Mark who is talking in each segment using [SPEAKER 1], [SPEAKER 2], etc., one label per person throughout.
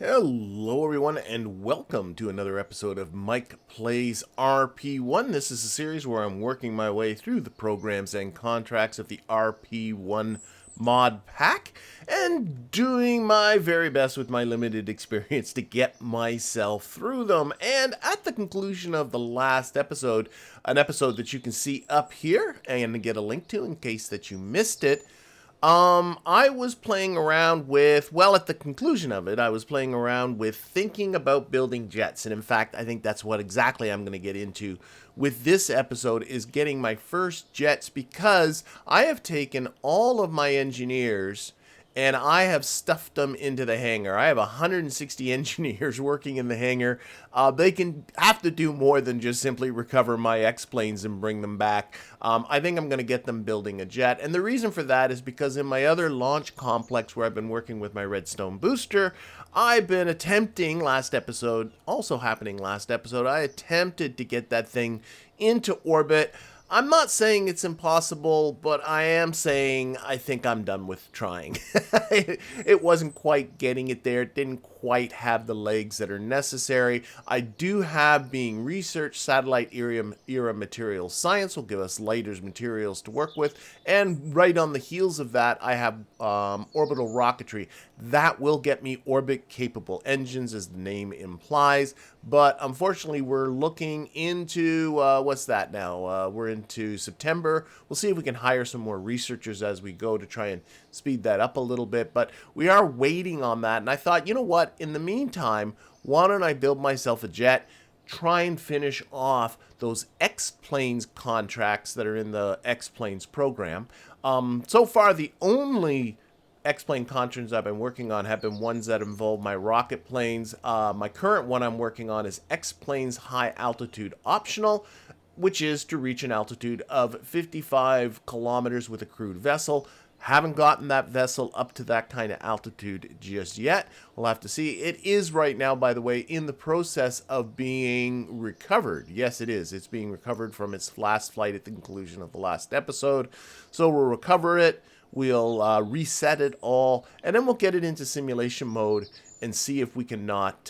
[SPEAKER 1] Hello everyone and welcome to another episode of Mike Plays RP1. This is a series where I'm working my way through the programs and contracts of the RP1 mod pack and doing my very best with my limited experience to get myself through them. And at the conclusion of the last episode, an episode that you can see up here and get a link to in case that you missed it, I was playing around with, well, at the conclusion of it, I was playing around with thinking about building jets. And in fact, I think that's what exactly I'm going to get into with this episode, is getting my first jets, because I have taken all of my engineers and I have stuffed them into the hangar. I have 160 engineers working in the hangar. They can have to do more than just simply recover my X-planes and bring them back. I think I'm going to get them building a jet. And the reason for that is because in my other launch complex where I've been working with my Redstone booster, I've been attempting, last episode, also happening last episode, I attempted to get that thing into orbit. I'm not saying it's impossible, but I am saying I think I'm done with trying. It wasn't quite getting it there. It didn't quite have the legs that are necessary. I do have, being research, satellite era materials science will give us later materials to work with. And right on the heels of that, I have orbital rocketry. That will get me orbit-capable engines, as the name implies. But unfortunately, we're looking into, what's that now? We're into September. We'll see if we can hire some more researchers as we go to try and speed that up a little bit. But we are waiting on that. And I thought, you know what? In the meantime, why don't I build myself a jet, try and finish off those X-Planes contracts that are in the X-Planes program. So far, the only X-Plane contracts I've been working on have been ones that involve my rocket planes. My current one I'm working on is X-Planes High Altitude Optional, which is to reach an altitude of 55 kilometers with a crewed vessel. Haven't gotten that vessel up to that kind of altitude just yet. We'll have to see. It is right now, by the way, in the process of being recovered. Yes, it is. It's being recovered from its last flight at the conclusion of the last episode. So we'll recover it. We'll reset it all, and then we'll get it into simulation mode and see if we cannot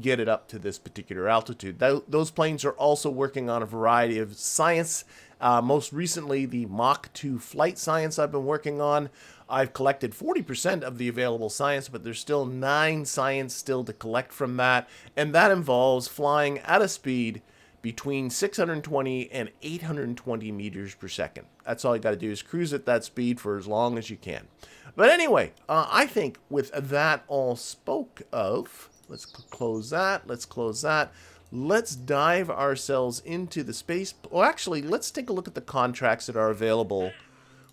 [SPEAKER 1] get it up to this particular altitude. Those planes are also working on a variety of science. Most recently, the Mach 2 flight science I've been working on. I've collected 40% of the available science, but there's still 9 science still to collect from that, and that involves flying at a speed between 620 and 820 meters per second. That's all you got to do, is cruise at that speed for as long as you can. But anyway, I think with that all spoke of, let's close that. Let's close that. Let's dive ourselves into the space. Well, actually, let's take a look at the contracts that are available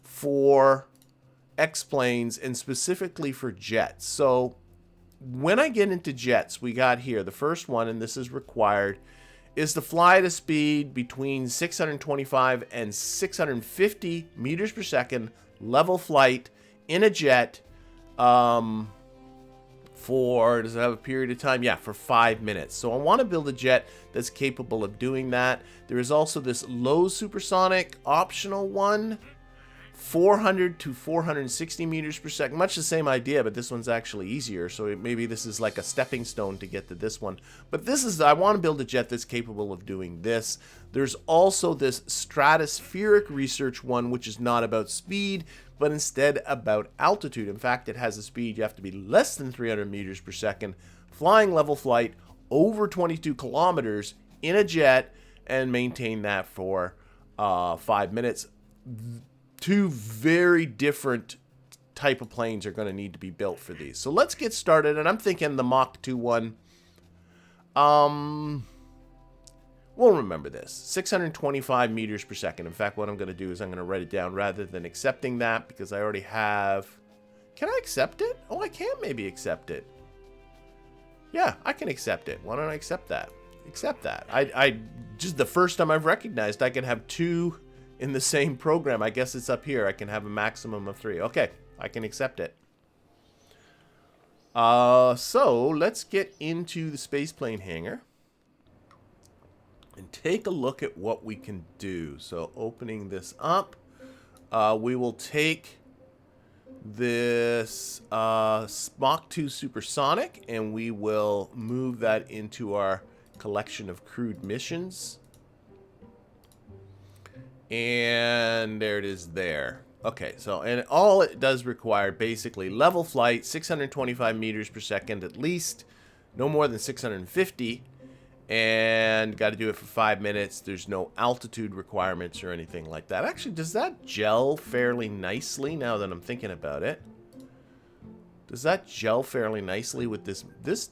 [SPEAKER 1] for X-Planes and specifically for jets. So when I get into jets, we got here the first one, and this is required, is to fly at a speed between 625 and 650 meters per second, level flight in a jet, for, does it have a period of time? Yeah, for 5 minutes. So I want to build a jet that's capable of doing that. There is also this low supersonic optional one, 400 to 460 meters per second. Much the same idea, but this one's actually easier. So maybe this is like a stepping stone to get to this one. But this is, I want to build a jet that's capable of doing this. There's also this stratospheric research one, which is not about speed, but instead about altitude. In fact, it has a speed, you have to be less than 300 meters per second, flying level flight over 22 kilometers in a jet, and maintain that for 5 minutes. 2 very different type of planes are going to need to be built for these. So let's get started, and I'm thinking the Mach 2 one, we'll remember this, 625 meters per second. In fact, what I'm going to do is I'm going to write it down rather than accepting that, because I already have, can I accept it? Oh, I can maybe accept it. Yeah, I can accept it. Why don't I accept that? Accept that. I just, the first time I've recognized I can have 2 in the same program. I guess it's up here. I can have a maximum of 3. Okay, I can accept it. So let's get into the spaceplane hangar and take a look at what we can do. So opening this up, we will take this Mach 2 Supersonic, and we will move that into our collection of crewed missions. And there it is there. Okay, so, and all it does require, basically, level flight, 625 meters per second at least, no more than 650, and got to do it for 5 minutes. There's no altitude requirements or anything like that. Actually, does that gel fairly nicely now that I'm thinking about it? Does that gel fairly nicely with this? This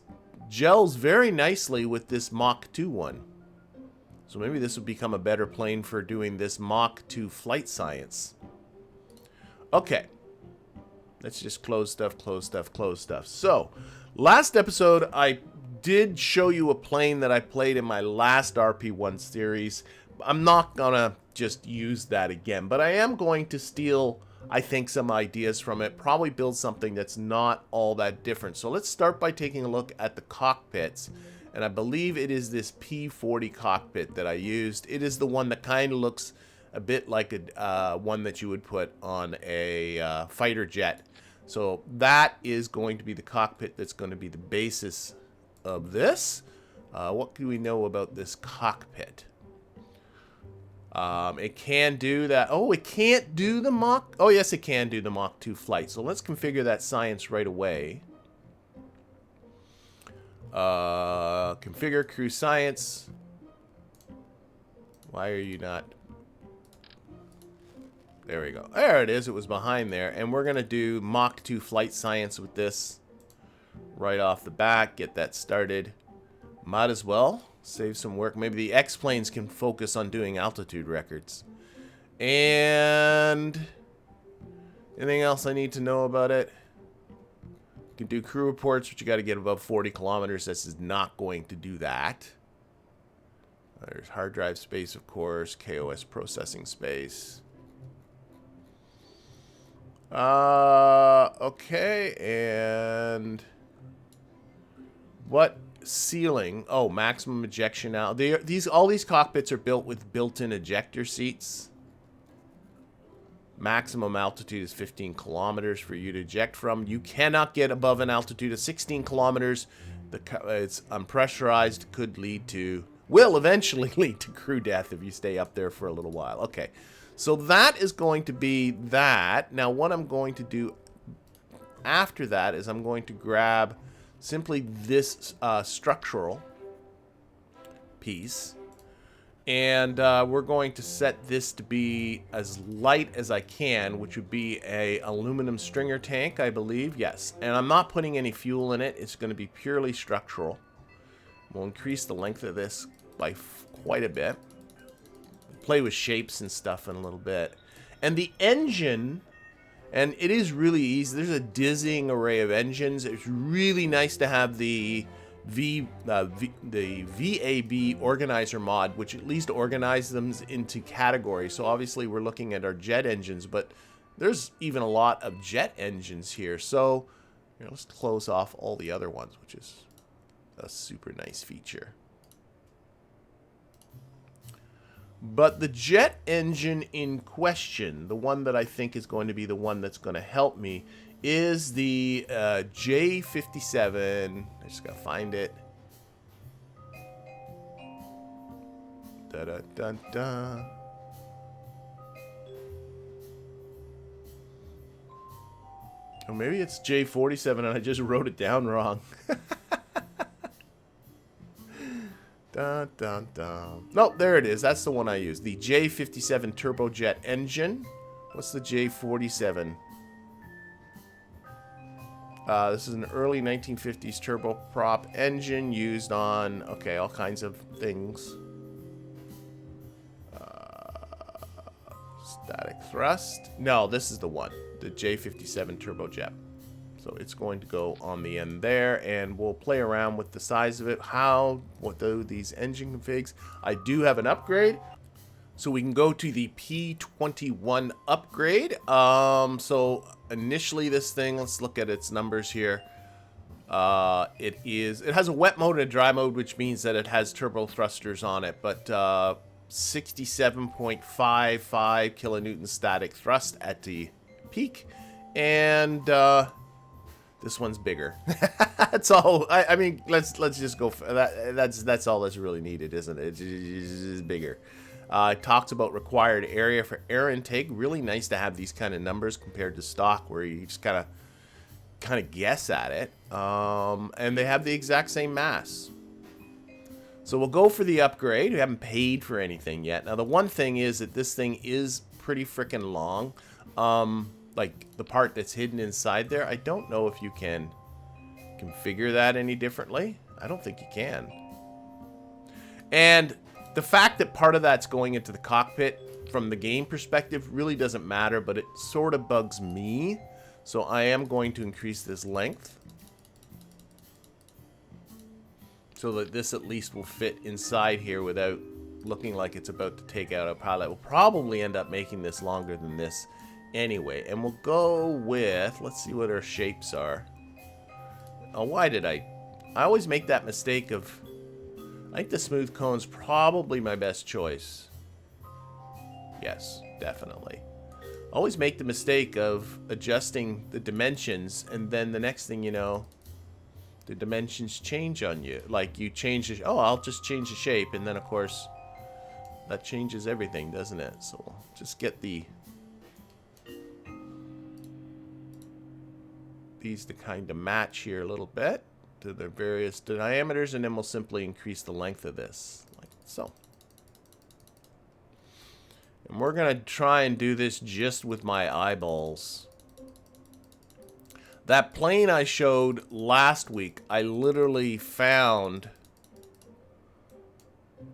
[SPEAKER 1] gels very nicely with this Mach 2 one. So maybe this would become a better plane for doing this Mach 2 flight science. Okay. Let's just close stuff, close stuff, close stuff. So, last episode, I did show you a plane that I played in my last RP1 series. I'm not going to just use that again, but I am going to steal, I think, some ideas from it. Probably build something that's not all that different. So let's start by taking a look at the cockpits. And I believe it is this P40 cockpit that I used. It is the one that kind of looks a bit like a one that you would put on a fighter jet. So that is going to be the cockpit that's going to be the basis of this. What do we know about this cockpit? It can do that. Oh, it can't do the Mach. Oh, yes, it can do the Mach 2 flight. So let's configure that science right away. Configure crew science. Why are you not? There we go. There it is. It was behind there. And we're going to do Mach 2 flight science with this right off the bat. Get that started. Might as well save some work. Maybe the X-planes can focus on doing altitude records. And anything else I need to know about it? You can do crew reports, but you got to get above 40 kilometers. This is not going to do that. There's hard drive space, of course. KOS processing space. Okay, and what ceiling? Oh, maximum ejection out. All these cockpits are built with built-in ejector seats. Maximum altitude is 15 kilometers for you to eject from. You cannot get above an altitude of 16 kilometers. It's unpressurized. Will eventually lead to crew death if you stay up there for a little while. Okay, so that is going to be that. Now, what I'm going to do after that is I'm going to grab simply this structural piece. And we're going to set this to be as light as I can, which would be a aluminum stringer tank, I believe. Yes. And I'm not putting any fuel in it. It's going to be purely structural. We'll increase the length of this by quite a bit. Play with shapes and stuff in a little bit. And the engine, and it is really easy. There's a dizzying array of engines. It's really nice to have the VAB organizer mod, which at least organizes them into categories. So obviously we're looking at our jet engines, but there's even a lot of jet engines here. So let's close off all the other ones, which is a super nice feature. But the jet engine in question, the one that I think is going to be the one that's going to help me, is the J57. I just gotta find it. Da da da da. Or maybe it's J47 and I just wrote it down wrong. Dun, dun, dun. No, there it is. That's the one I use. The J57 turbojet engine. What's the J47? This is an early 1950s turboprop engine used on, okay, all kinds of things. Static thrust. No, this is the one. The J57 turbojet. So it's going to go on the end there, and we'll play around with the size of it. What do these engine configs? I do have an upgrade. So we can go to the P21 upgrade. So initially this thing, let's look at its numbers here. It has a wet mode and a dry mode, which means that it has turbo thrusters on it, but 67.55 kilonewton static thrust at the peak, And this one's bigger. That's all. I mean, let's just go for that. That's all that's really needed, isn't it? It's bigger. It talks about required area for air intake. Really nice to have these kind of numbers compared to stock, where you just kind of guess at it. And they have the exact same mass. So we'll go for the upgrade. We haven't paid for anything yet. Now the one thing is that this thing is pretty freaking long. Like the part that's hidden inside there, I don't know if you can configure that any differently. I don't think you can. And the fact that part of that's going into the cockpit from the game perspective really doesn't matter, but it sort of bugs me. So I am going to increase this length so that this at least will fit inside here without looking like it's about to take out a pilot. We'll probably end up making this longer than this anyway. And we'll go with, let's see what our shapes are. Oh, why did I always make that mistake of, I think the smooth cone's probably my best choice. Yes, definitely. Always make the mistake of adjusting the dimensions, and then the next thing you know, the dimensions change on you. Like you change the, oh, I'll just change the shape, and then of course that changes everything, doesn't it? So we'll just get these to kind of match here a little bit to their various diameters, and then we'll simply increase the length of this, like so. And we're gonna try and do this just with my eyeballs. That plane I showed last week, I literally found,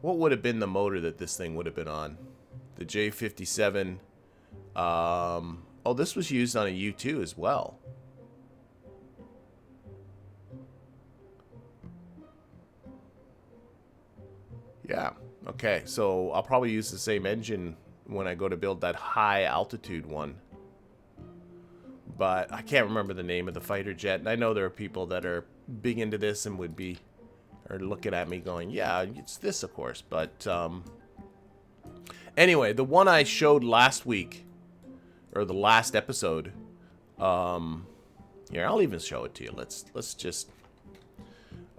[SPEAKER 1] what would have been the motor that this thing would have been on? The J57. Oh, this was used on a U2 as well. Yeah, okay, so I'll probably use the same engine when I go to build that high altitude one. But I can't remember the name of the fighter jet, and I know there are people that are big into this and would be, are looking at me going, yeah, it's this, of course. But anyway, the one I showed last week, or the last episode, here, I'll even show it to you. Let's just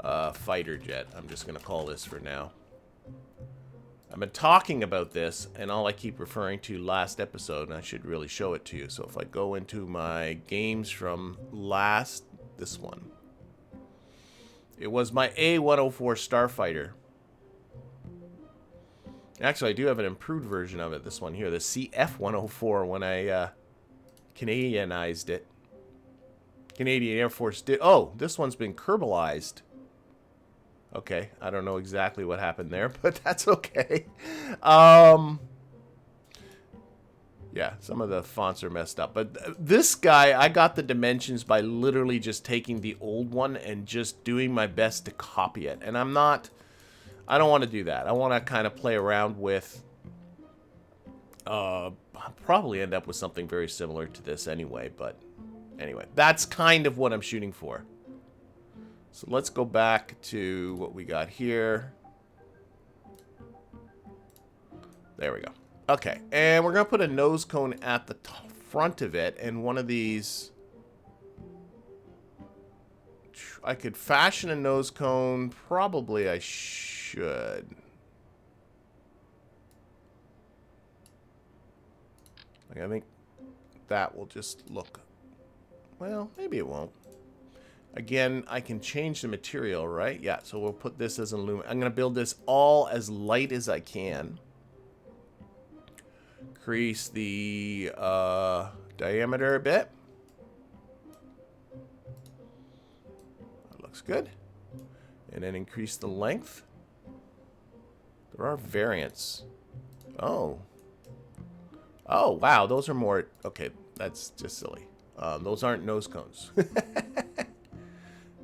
[SPEAKER 1] fighter jet. I'm just gonna call this for now. I've been talking about this, and all I keep referring to last episode, and I should really show it to you. So if I go into my games from this one. It was my A104 Starfighter. Actually, I do have an improved version of it, this one here, the CF104, when I Canadianized it. Canadian Air Force did. Oh, this one's been Kerbalized. Okay, I don't know exactly what happened there, but that's okay. Yeah, some of the fonts are messed up. But this guy, I got the dimensions by literally just taking the old one and just doing my best to copy it. And I don't want to do that. I want to kind of play around with, I'll probably end up with something very similar to this anyway. But anyway, that's kind of what I'm shooting for. So let's go back to what we got here. There we go. Okay, and we're going to put a nose cone at the front of it, and one of these... I could fashion a nose cone. Probably I should. Like, I think that will just look... Well, maybe it won't. Again, I can change the material, right? Yeah, so we'll put this as an aluminum. I'm going to build this all as light as I can. Increase the diameter a bit. That looks good. And then increase the length. There are variants. Oh. Oh, wow, those are more... Okay, that's just silly. Those aren't nose cones.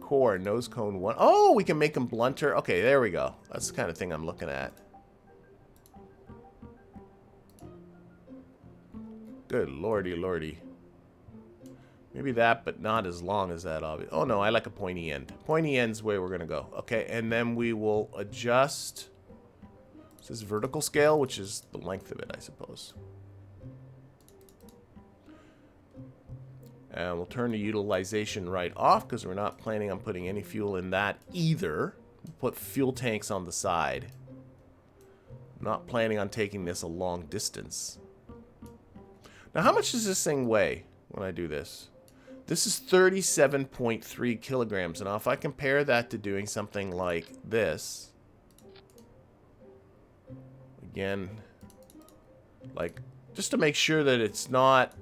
[SPEAKER 1] Core, nose cone 1. Oh, we can make them blunter. Okay, there we go. That's the kind of thing I'm looking at. Good lordy, lordy. Maybe that, but not as long as that, obviously. Oh, no, I like a pointy end. Pointy end's the way we're going to go. Okay, and then we will adjust... This is vertical scale, which is the length of it, I suppose. And we'll turn the utilization right off because we're not planning on putting any fuel in that either. We'll put fuel tanks on the side. Not planning on taking this a long distance. Now, how much does this thing weigh when I do this? This is 37.3 kilograms. Now, if I compare that to doing something like this, again, like, just to make sure that it's not,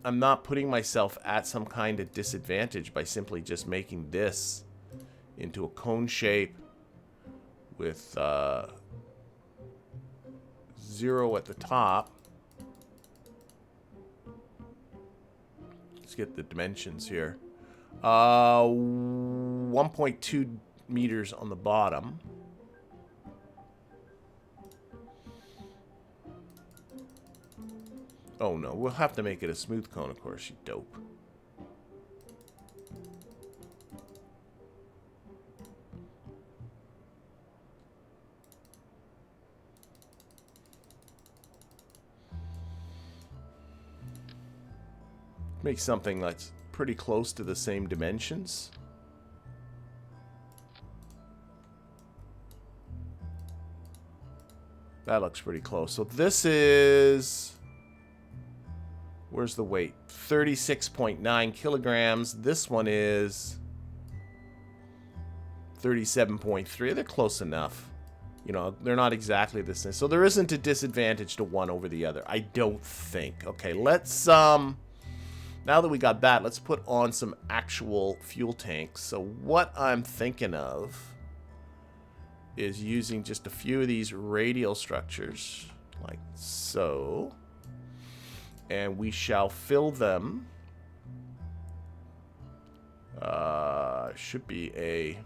[SPEAKER 1] I'm not putting myself at some kind of disadvantage by simply just making this into a cone shape with 0 at the top. Let's get the dimensions here. 1.2 meters on the bottom. Oh no, we'll have to make it a smooth cone, of course, you dope. Make something that's pretty close to the same dimensions. That looks pretty close. So this is... Where's the weight? 36.9 kilograms. This one is 37.3. They're close enough. You know, they're not exactly the same. So there isn't a disadvantage to one over the other, I don't think. Okay, let's... Now that we got that, let's put on some actual fuel tanks. So what I'm thinking of is using just a few of these radial structures, like so. And we shall fill them. Should be a...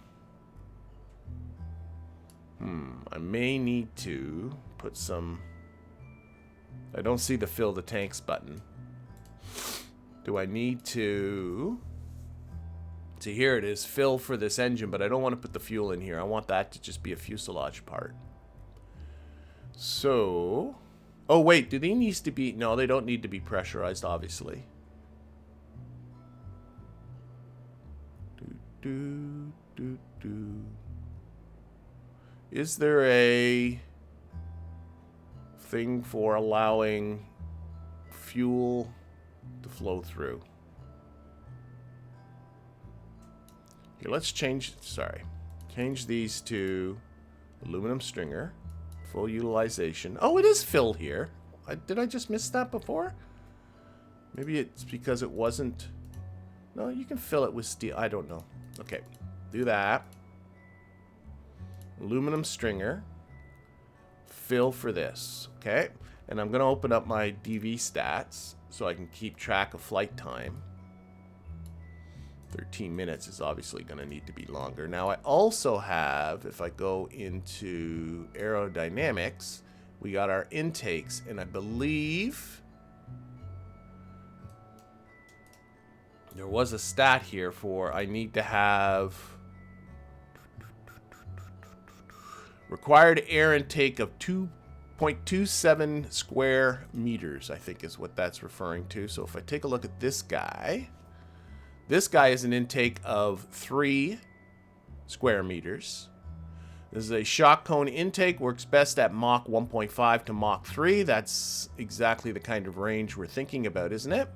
[SPEAKER 1] I may need to put some... I don't see the fill the tanks button. Do I need to... See, here it is, fill for this engine, but I don't want to put the fuel in here. I want that to just be a fuselage part. So... Oh, wait, do they need to be... No, they don't need to be pressurized, obviously. Is there a thing for allowing fuel to flow through? Here, let's change... Sorry. Change these to aluminum stringer. Full utilization. Oh, it is filled here. Did I just miss that before? Maybe it's because it wasn't... No, you can fill it with steel. I don't know. Okay. Do that. Aluminum stringer. Fill for this. Okay. And I'm going to open up my DV stats so I can keep track of flight time. 13 minutes is obviously going to need to be longer. Now, I also have, if I go into aerodynamics, we got our intakes, and I believe there was a stat here for I need to have required air intake of 2.27 square meters, I think is what that's referring to. So if I take a look at this guy... This guy is an intake of 3 square meters. This is a shock cone intake. Works best at Mach 1.5 to Mach 3. That's exactly the kind of range we're thinking about, isn't it?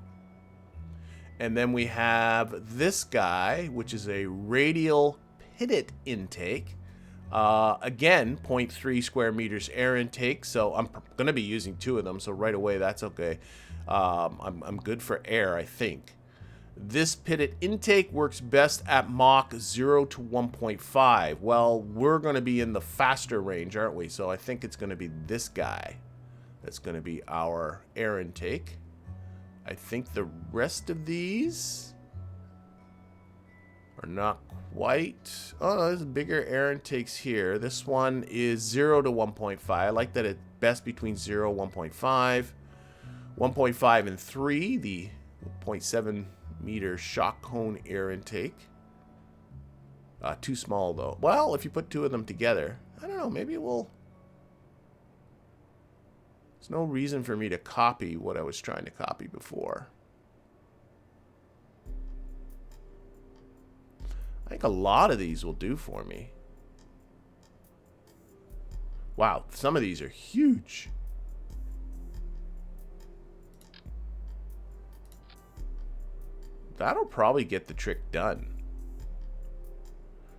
[SPEAKER 1] And then we have this guy, which is a radial pitted intake. Again, 0.3 square meters air intake. So I'm going to be using 2 of them. So right away, that's okay. I'm good for air, I think. This pitted intake works best at Mach 0 to 1.5. Well, we're going to be in the faster range, aren't we? So I think it's going to be this guy that's going to be our air intake. I think the rest of these are not quite... Oh, there's bigger air intakes here. This one is 0 to 1.5. I like that it's best between 0 and 1.5. 1.5 and 3, the 0.7 meter shock cone air intake. Too small though. Well, if you put 2 of them together, I don't know, maybe we'll... There's no reason for me to copy what I was trying to copy before. I think a lot of these will do for me. Wow, some of these are huge. That'll probably get the trick done.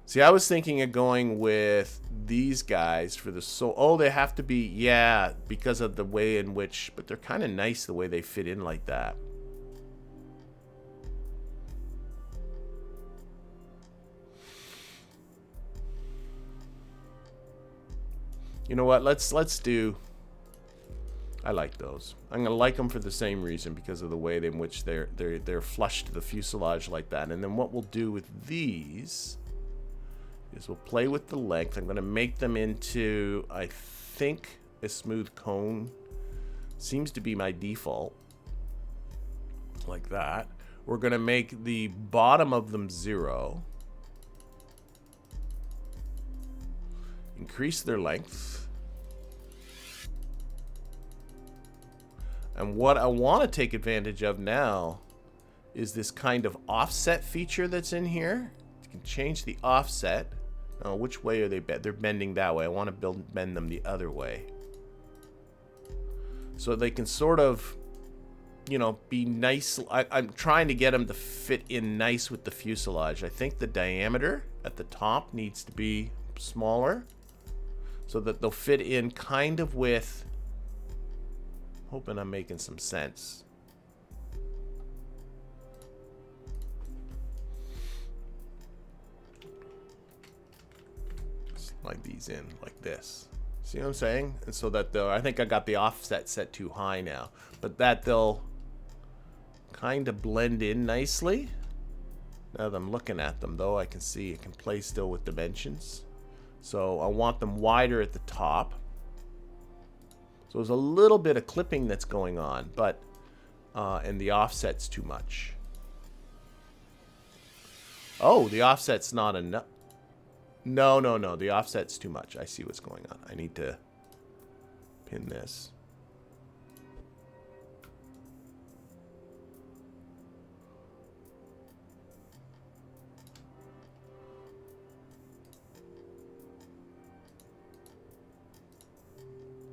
[SPEAKER 1] See, I was thinking of going with these guys for the soul. Oh, they have to be, yeah, because of the way in which, but they're kind of nice the way they fit in like that. You know what? Let's do. I like those. I'm gonna like them for the same reason, because of the way in which they're flush to the fuselage like that. And then what we'll do with these is we'll play with the length. I'm gonna make them into, I think, a smooth cone. Seems to be my default. Like that. We're gonna make the bottom of them 0. Increase their length. And what I want to take advantage of now is this kind of offset feature that's in here. You can change the offset. Now, which way are they bent? They're bending that way. I want to bend them the other way. So they can sort of, you know, be nice. I'm trying to get them to fit in nice with the fuselage. I think the diameter at the top needs to be smaller so that they'll fit in kind of with... Hoping I'm making some sense. Slide these in like this. See what I'm saying? And so that they'll, I think I got the offset set too high now, but that they'll kind of blend in nicely. Now that I'm looking at them though, I can see it can play still with dimensions. So I want them wider at the top. So there's a little bit of clipping that's going on, but and the offset's too much. Oh, the offset's not enough. No, the offset's too much. I see what's going on. I need to pin this.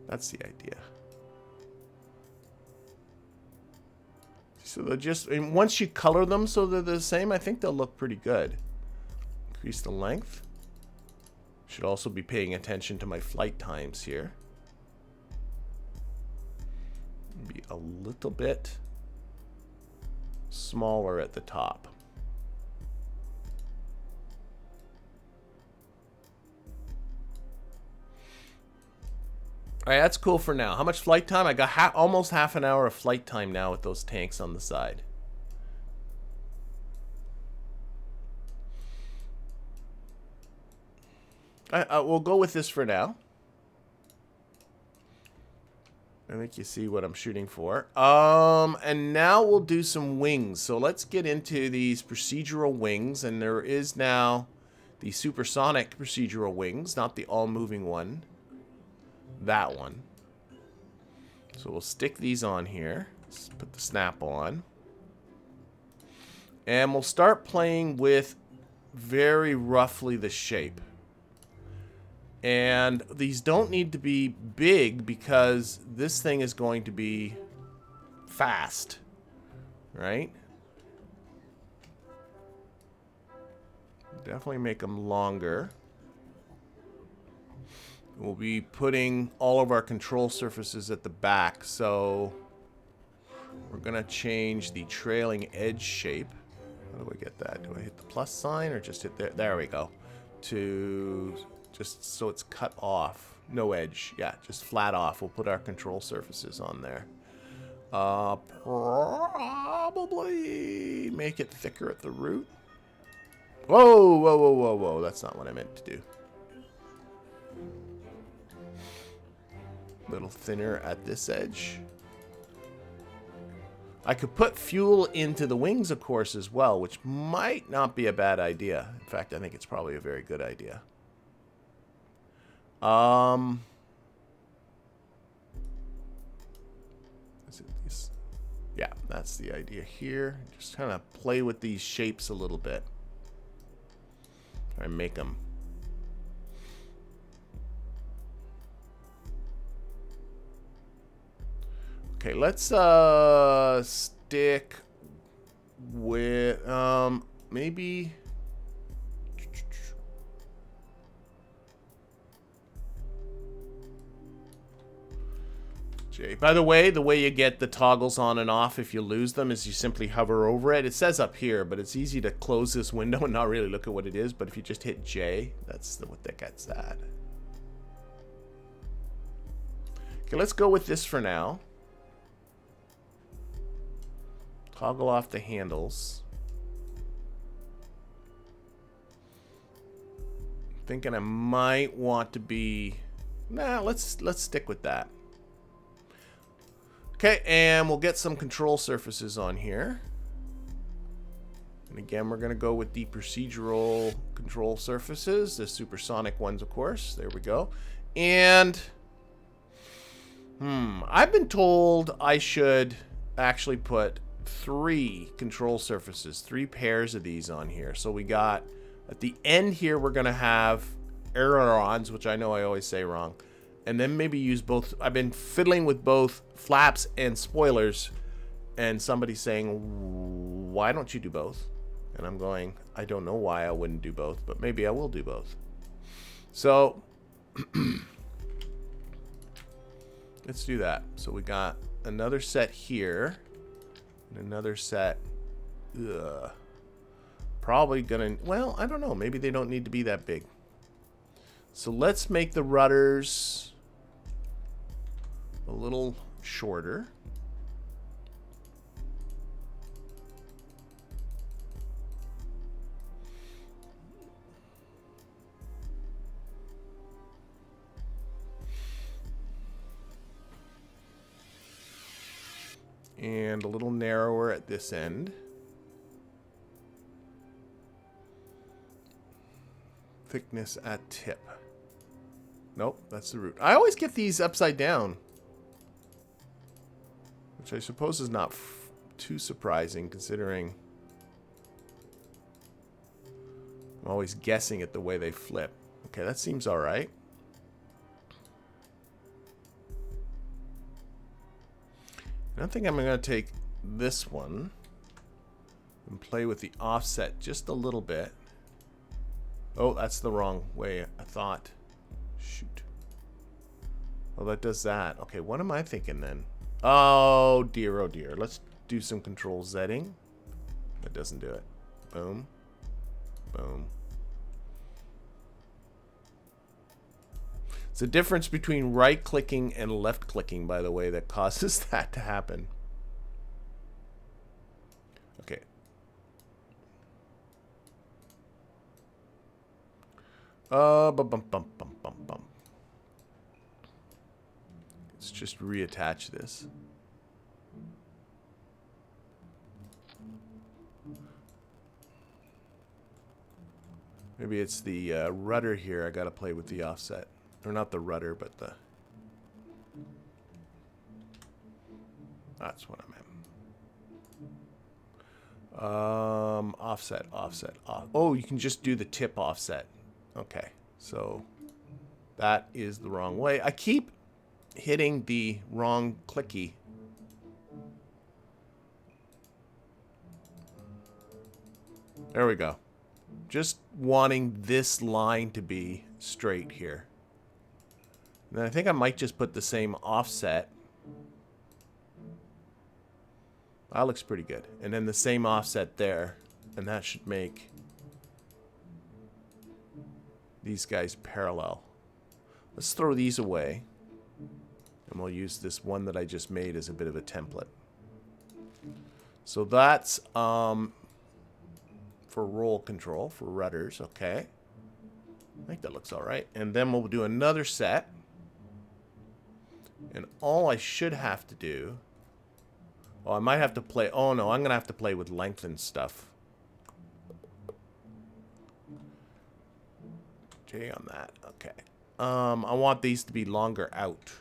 [SPEAKER 1] That's the idea. So they'll just, and once you color them so they're the same, I think they'll look pretty good. Increase the length. Should also be paying attention to my flight times here. Be a little bit smaller at the top. All right, that's cool for now. How much flight time? I got almost half an hour of flight time now with those tanks on the side. We'll go with this for now. I think you see what I'm shooting for. And now we'll do some wings. So let's get into these procedural wings. And there is now the supersonic procedural wings, not the all-moving one. That one. So we'll stick these on here. Let's put the snap on. And we'll start playing with very roughly the shape. And these don't need to be big because this thing is going to be fast. Right? Definitely make them longer. We'll be putting all of our control surfaces at the back, so we're going to change the trailing edge shape. How do I get that? Do I hit the plus sign or just hit there? There we go. To just so it's cut off. No edge. Yeah, just flat off. We'll put our control surfaces on there. Probably make it thicker at the root. Whoa, whoa, whoa, whoa, whoa. That's not what I meant to do. A little thinner at this edge. I could put fuel into the wings, of course, as well, which might not be a bad idea. In fact, I think it's probably a very good idea. Is it this? Yeah, that's the idea here. Just kind of play with these shapes a little bit. Try and make them. Okay, let's stick with maybe J. By the way you get the toggles on and off if you lose them is you simply hover over it. It says up here, but it's easy to close this window and not really look at what it is. But if you just hit J, that's what that gets that. Okay, let's go with this for now. Toggle off the handles. Thinking I might want to be... Nah, let's stick with that. Okay, and we'll get some control surfaces on here. And again, we're going to go with the procedural control surfaces, the supersonic ones, of course. There we go. And I've been told I should actually put 3 control surfaces, 3 pairs of these on here. So we got at the end here, we're going to have ailerons, which I know I always say wrong. And then maybe use both. I've been fiddling with both flaps and spoilers. And somebody's saying, why don't you do both? And I'm going, I don't know why I wouldn't do both, but maybe I will do both. So let's do that. So we got another set here. And another set. Probably gonna, well, I don't know. Maybe they don't need to be that big. So let's make the rudders a little shorter. And a little narrower at this end. Thickness at tip. Nope, that's the root. I always get these upside down, which I suppose is not too surprising considering I'm always guessing at the way they flip. Okay, that seems all right. And I think I'm going to take this one and play with the offset just a little bit. Oh, that's the wrong way I thought. Shoot. Well, that does that. Okay, what am I thinking then? Oh dear, oh dear. Let's do some control Zetting. That doesn't do it. Boom. Boom. It's the difference between right-clicking and left-clicking, by the way, that causes that to happen. Okay. Let's just reattach this. Maybe it's the rudder here. I gotta play with the offset. Or not the rudder, but the... That's what I meant. Offset, offset, off. Oh, you can just do the tip offset. Okay, so that is the wrong way. I keep hitting the wrong clicky. There we go. Just wanting this line to be straight here. And I think I might just put the same offset. That looks pretty good. And then the same offset there. And that should make these guys parallel. Let's throw these away. And we'll use this one that I just made as a bit of a template. So that's for roll control, for rudders. Okay. I think that looks all right. And then we'll do another set. And all I should have to do... Oh, I might have to play... Oh, no, I'm going to have to play with length and stuff. J on that. Okay. I want these to be longer out.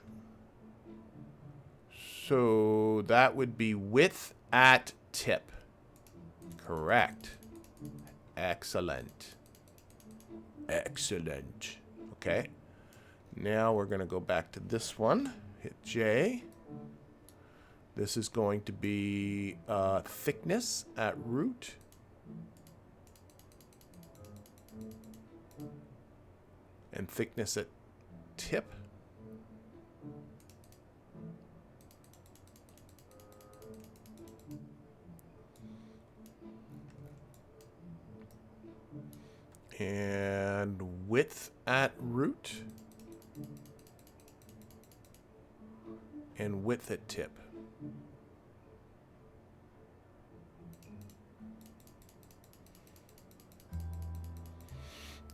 [SPEAKER 1] So that would be width at tip. Correct. Excellent. Excellent. Okay. Now we're going to go back to this one. Hit J. This is going to be thickness at root. And thickness at tip. And width at root. And width at tip.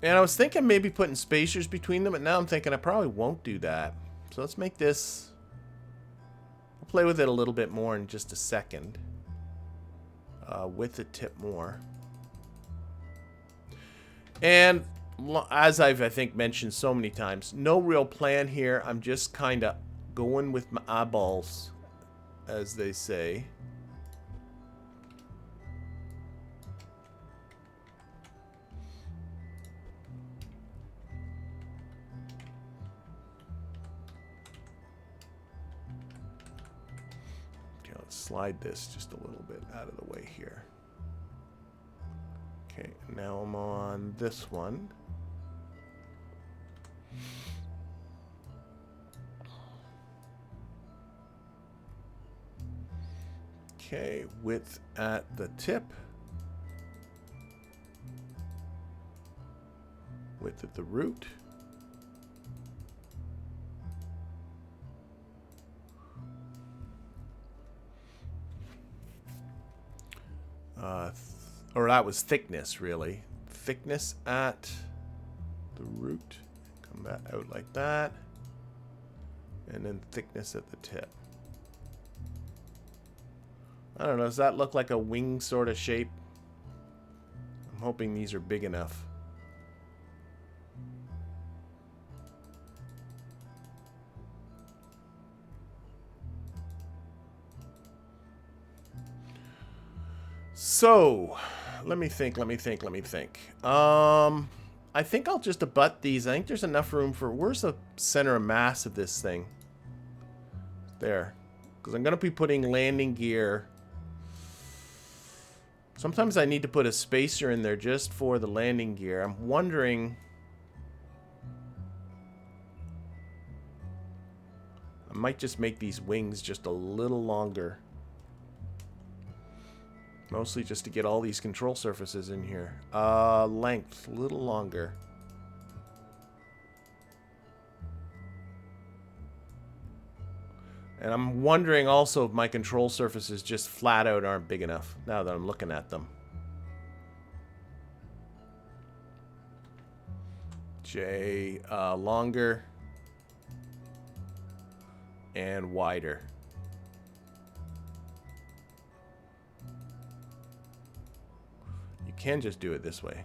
[SPEAKER 1] And I was thinking maybe putting spacers between them, but now I'm thinking I probably won't do that. So let's make this... I'll play with it a little bit more in just a second. Width at tip more. And as I've, I think, mentioned so many times, no real plan here. I'm just kind of going with my eyeballs, as they say. Okay, let's slide this just a little bit out of the way here. Okay, now I'm on this one. Okay, width at the tip. Width at the root. Or that was thickness, really. Thickness at the root. Come back out like that. And then thickness at the tip. I don't know, does that look like a wing sort of shape? I'm hoping these are big enough. So, let me think. I think I'll just abut these. I think there's enough room for... Where's the center of mass of this thing? There. Because I'm going to be putting landing gear... Sometimes I need to put a spacer in there just for the landing gear. I'm wondering... I might just make these wings just a little longer. Mostly just to get all these control surfaces in here. Length, a little longer. And I'm wondering also if my control surfaces just flat out aren't big enough now that I'm looking at them. J, longer and wider. You can just do it this way.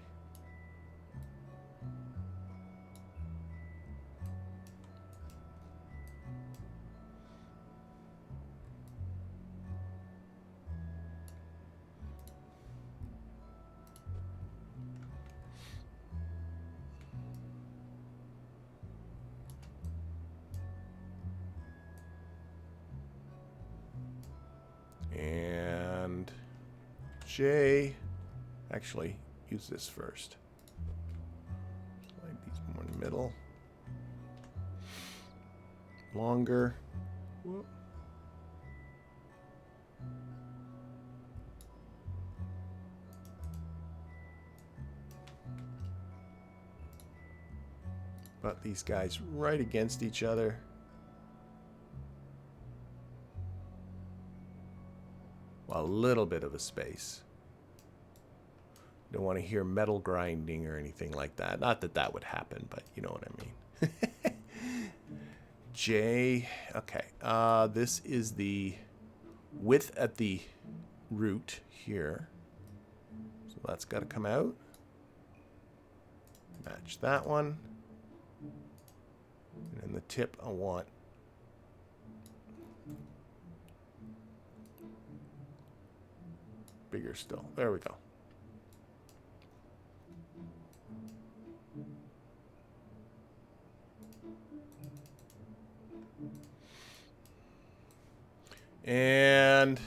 [SPEAKER 1] And J, actually, use this first. Slide these more in the middle. Longer. Whoop. But these guys right against each other. A little bit of a space. Don't want to hear metal grinding or anything like that. Not that that would happen, but you know what I mean. J. Okay. This is the width at the root here. So that's got to come out. Match that one. And then the tip I want. Bigger still. There we go. And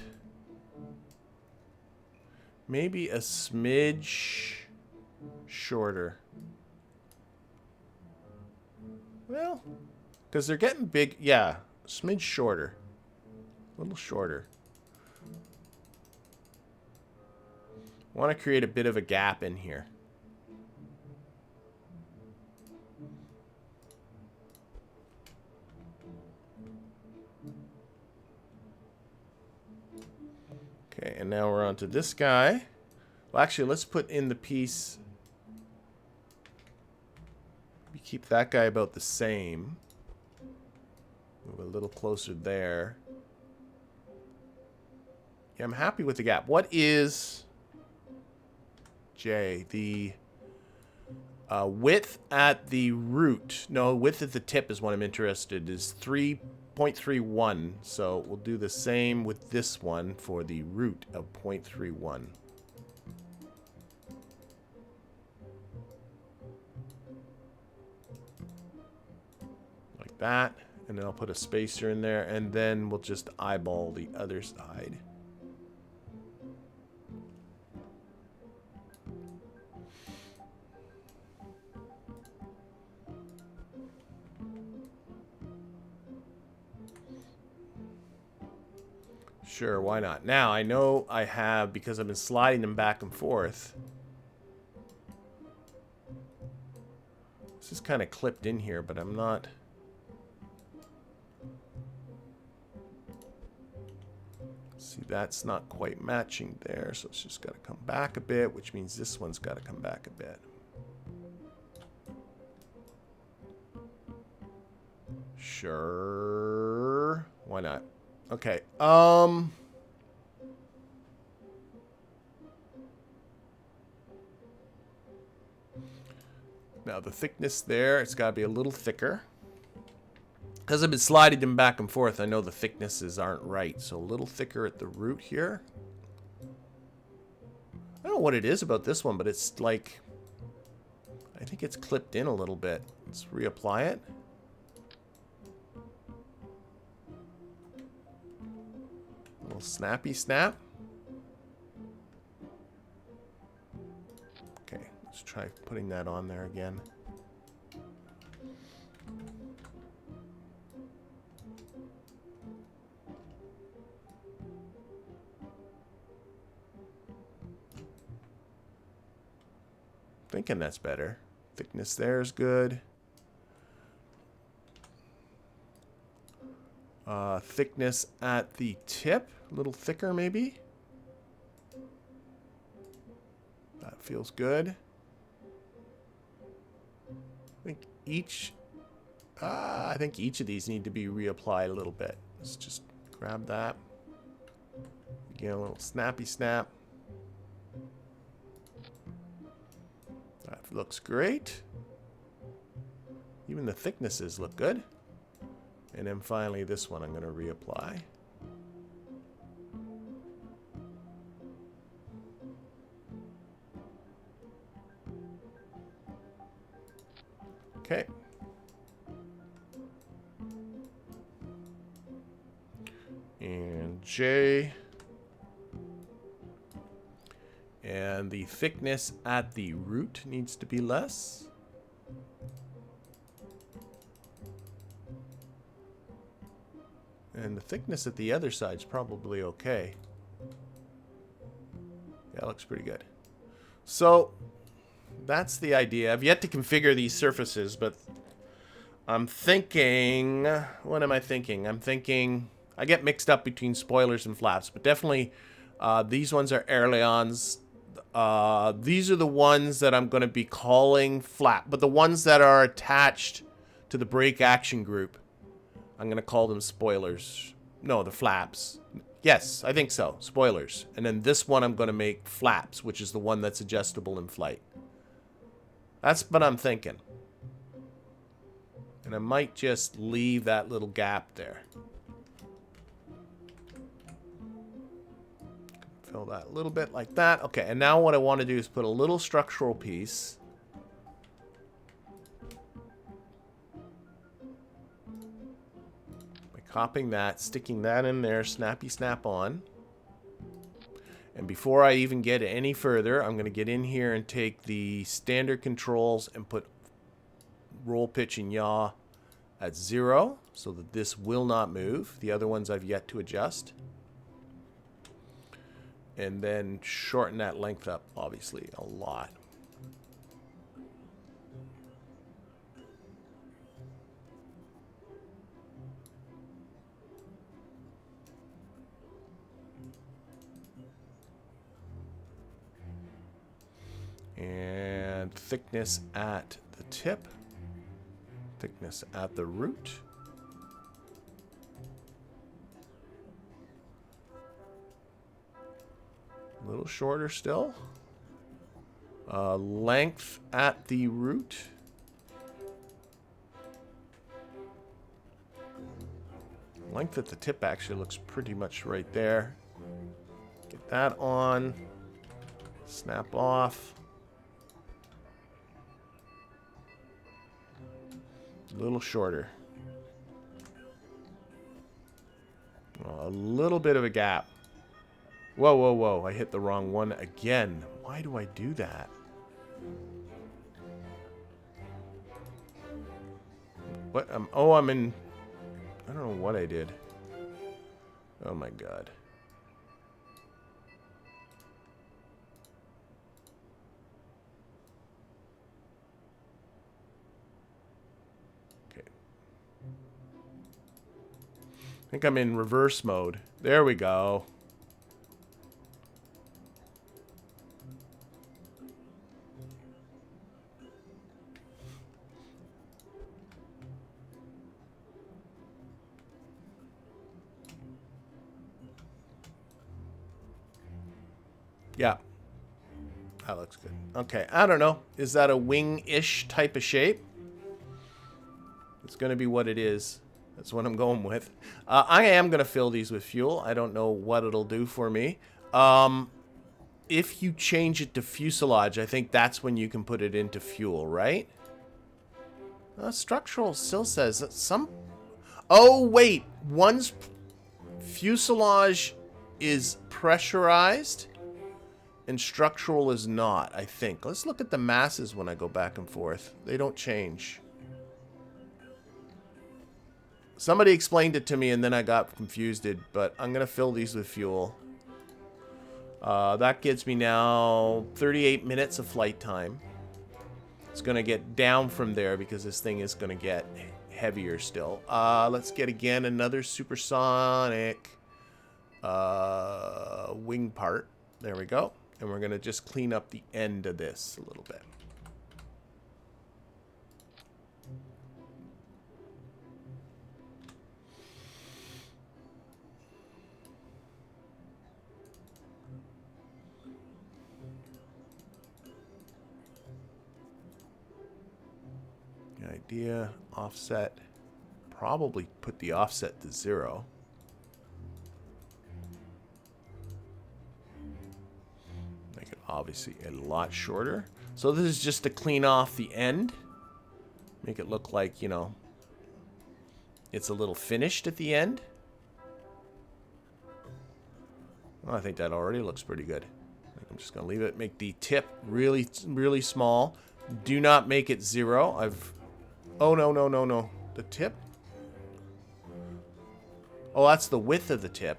[SPEAKER 1] maybe a smidge shorter. Well, because they're getting big. Yeah, smidge shorter. A little shorter. I want to create a bit of a gap in here. Okay, and now we're on to this guy. Well, actually, let's put in the piece. We keep that guy about the same. Move a little closer there. Yeah, I'm happy with the gap. What is J? The width at the root. No, width at the tip is what I'm interested in. Is 3.31. So we'll do the same with this one for the root of 0.31. Like that. And then I'll put a spacer in there. And then we'll just eyeball the other side. Sure, why not? Now, I know I have, because I've been sliding them back and forth. This is kind of clipped in here, but I'm not... See, that's not quite matching there, so it's just got to come back a bit, which means this one's got to come back a bit. Sure. Why not? Okay. Now the thickness there, it's got to be a little thicker. Because I've been sliding them back and forth, I know the thicknesses aren't right. So a little thicker at the root here. I don't know what it is about this one, but it's like... I think it's clipped in a little bit. Let's reapply it. A little snappy snap. Okay, let's try putting that on there again. Thinking that's better. Thickness there is good. Thickness at the tip, a little thicker maybe. That feels good. I think each of these need to be reapplied a little bit. Let's just grab that. Again, a little snappy snap. That looks great. Even the thicknesses look good. And then finally this one I'm going to reapply. Okay. And J. And the thickness at the root needs to be less. And the thickness at the other side is probably okay. Yeah, it looks pretty good. So, that's the idea. I've yet to configure these surfaces, but I'm thinking... What am I thinking? I'm thinking... I get mixed up between spoilers and flaps, but definitely these ones are ailerons. These are the ones that I'm going to be calling flap, but the ones that are attached to the brake action group, I'm going to call them spoilers. No, the flaps. Yes, I think so. Spoilers. And then this one I'm going to make flaps, which is the one that's adjustable in flight. That's what I'm thinking. And I might just leave that little gap there. Fill that a little bit like that. Okay, and now what I want to do is put a little structural piece. Copying that, sticking that in there, snappy snap on. And before I even get any further, I'm going to get in here and take the standard controls and put roll, pitch, and yaw at 0 so that this will not move. The other ones I've yet to adjust. And then shorten that length up, obviously, a lot. And thickness at the tip. Thickness at the root. A little shorter still. Length at the root. Length at the tip actually looks pretty much right there. Get that on. Snap off. A little shorter. A little bit of a gap. Whoa, whoa, whoa. I hit the wrong one again. Why do I do that? What? Oh, I'm in... I don't know what I did. Oh my god. Okay. I think I'm in reverse mode. There we go. Yeah. That looks good. Okay, I don't know. Is that a wing-ish type of shape? It's going to be what it is. That's what I'm going with. I am going to fill these with fuel. I don't know what it'll do for me. If you change it to fuselage, I think that's when you can put it into fuel, right? Structural still says that some... Oh, wait. One's fuselage is pressurized and structural is not, I think. Let's look at the masses when I go back and forth. They don't change. Somebody explained it to me and then I got confused, but I'm going to fill these with fuel. That gets me now 38 minutes of flight time. It's going to get down from there because this thing is going to get heavier still. Let's get again another supersonic wing part. There we go. And we're going to just clean up the end of this a little bit. The idea, offset, probably put the offset to 0. Make it obviously a lot shorter. So this is just to clean off the end. Make it look like, you know, it's a little finished at the end. Well, I think that already looks pretty good. I'm just going to leave it. Make the tip really, really small. Do not make it 0. Oh, no, no, no, no. The tip? Oh, that's the width of the tip.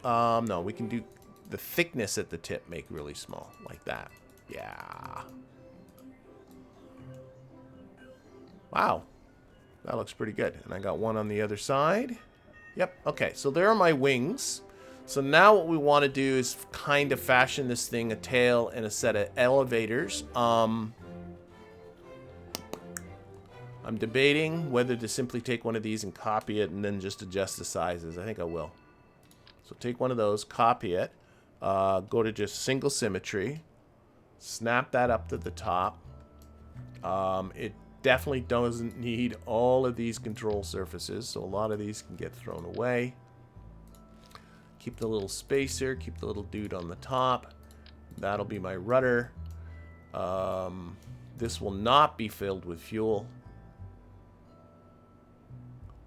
[SPEAKER 1] No, we can do the thickness at the tip, make really small. Like that. Yeah. Wow. That looks pretty good. And I got one on the other side. Yep. Okay, so there are my wings. So now what we want to do is kind of fashion this thing, a tail and a set of elevators. I'm debating whether to simply take one of these and copy it and then just adjust the sizes. I think I will. So take one of those, copy it, go to just single symmetry, snap that up to the top. It definitely doesn't need all of these control surfaces, so a lot of these can get thrown away. Keep the little spacer, keep the little dude on the top. That'll be my rudder. This will not be filled with fuel.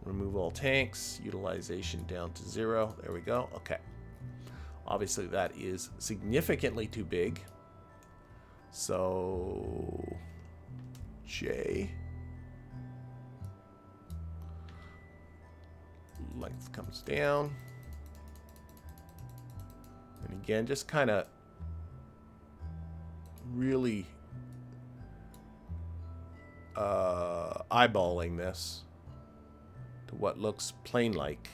[SPEAKER 1] Remove all tanks. Utilization down to 0. There we go. Okay. Obviously, that is significantly too big. So, J. Length comes down. And again, just kind of really eyeballing this to what looks plain like.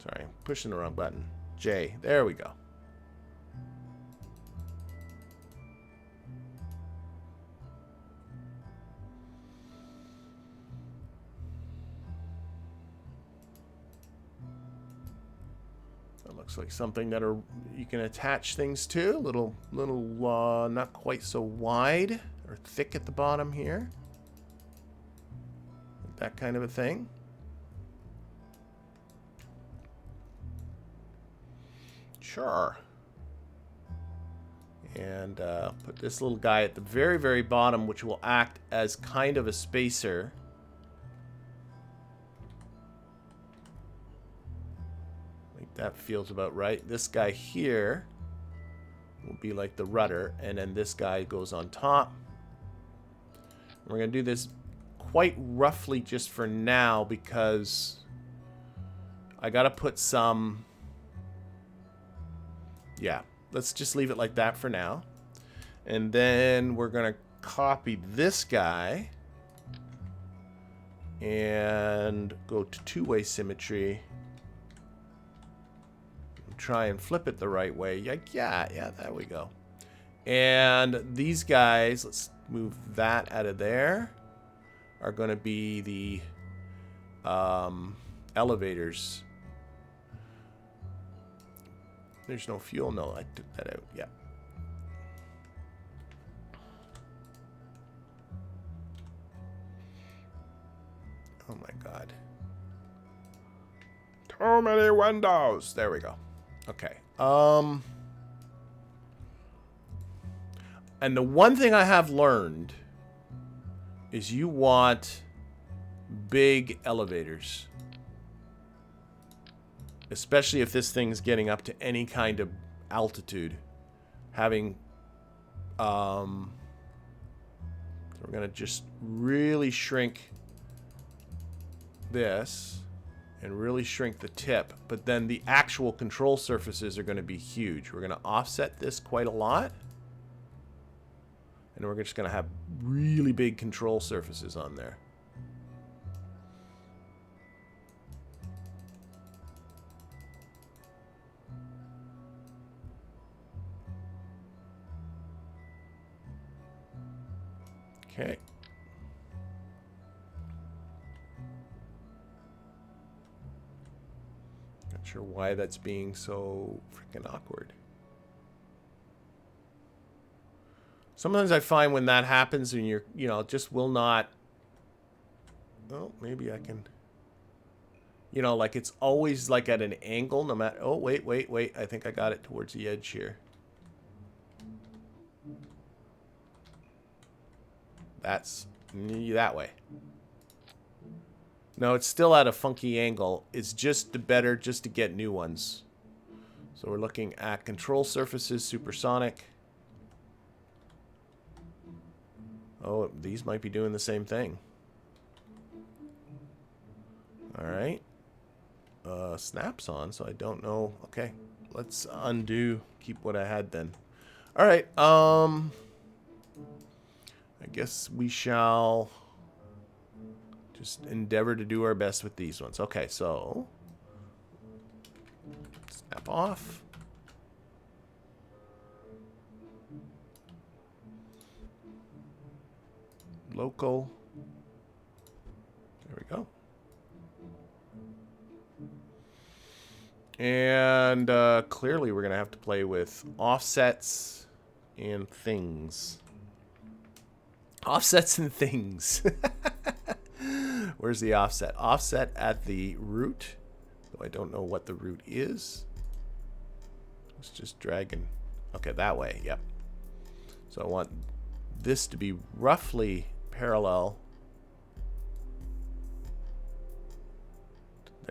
[SPEAKER 1] Sorry, I'm pushing the wrong button. J. There we go. That looks like something that you can attach things to. Little not quite so wide or thick at the bottom here. That kind of a thing. Sure. And put this little guy at the very, very bottom, which will act as kind of a spacer. I think that feels about right. This guy here will be like the rudder, and then this guy goes on top. And we're going to do this quite roughly just for now because I got to put some... Yeah, let's just leave it like that for now. And then we're going to copy this guy and go to two-way symmetry. Try and flip it the right way. Yeah, there we go. And these guys, let's move that out of there, are going to be the elevators. There's no fuel. No, I took that out. Yeah. Oh my God. Too many windows. There we go. Okay. And the one thing I have learned is you want big elevators. Especially if this thing's getting up to any kind of altitude. Having, so we're going to just really shrink this and really shrink the tip. But then the actual control surfaces are going to be huge. We're going to offset this quite a lot. And we're just going to have really big control surfaces on there. Okay. Not sure why that's being so freaking awkward. Sometimes I find when that happens and you're, it just will not. Oh, maybe I can. Like it's always like at an angle no matter. Oh, wait. I think I got it towards the edge here. That's that way. No, it's still at a funky angle. It's just better just to get new ones. So we're looking at control surfaces, supersonic. Oh, these might be doing the same thing. All right. Snaps on, so I don't know. Okay, let's undo. Keep what I had then. All right. I guess we shall just endeavor to do our best with these ones. Okay, so snap off. Local. There we go. And clearly we're going to have to play with offsets and things. Offsets and things. Where's the offset? Offset at the root. Though I don't know what the root is. It's just dragging. Okay, that way. Yep. So I want this to be roughly parallel.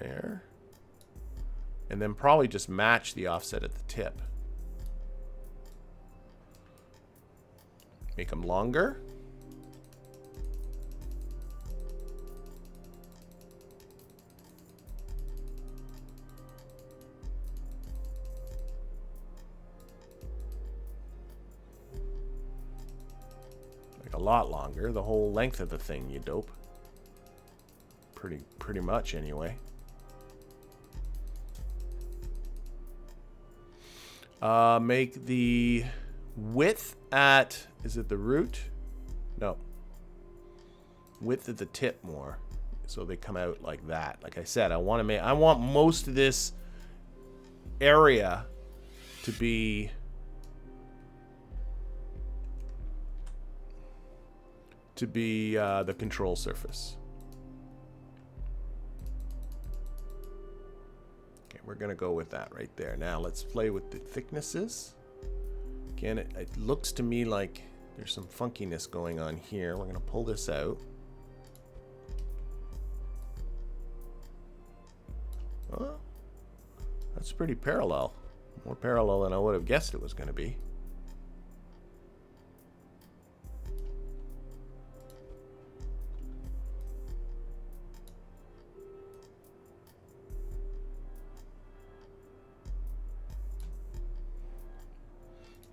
[SPEAKER 1] there. And then probably just match the offset at the tip. Make them longer. Like a lot longer. The whole length of the thing, you dope. Pretty much anyway. Make the width at, is it the root? No. Width at the tip more. So they come out like that. Like I said, I want most of this area to be the control surface. Okay, we're gonna go with that right there. Now let's play with the thicknesses. Again, it looks to me like there's some funkiness going on here. We're gonna pull this out. Oh, that's pretty parallel. More parallel than I would have guessed it was gonna be.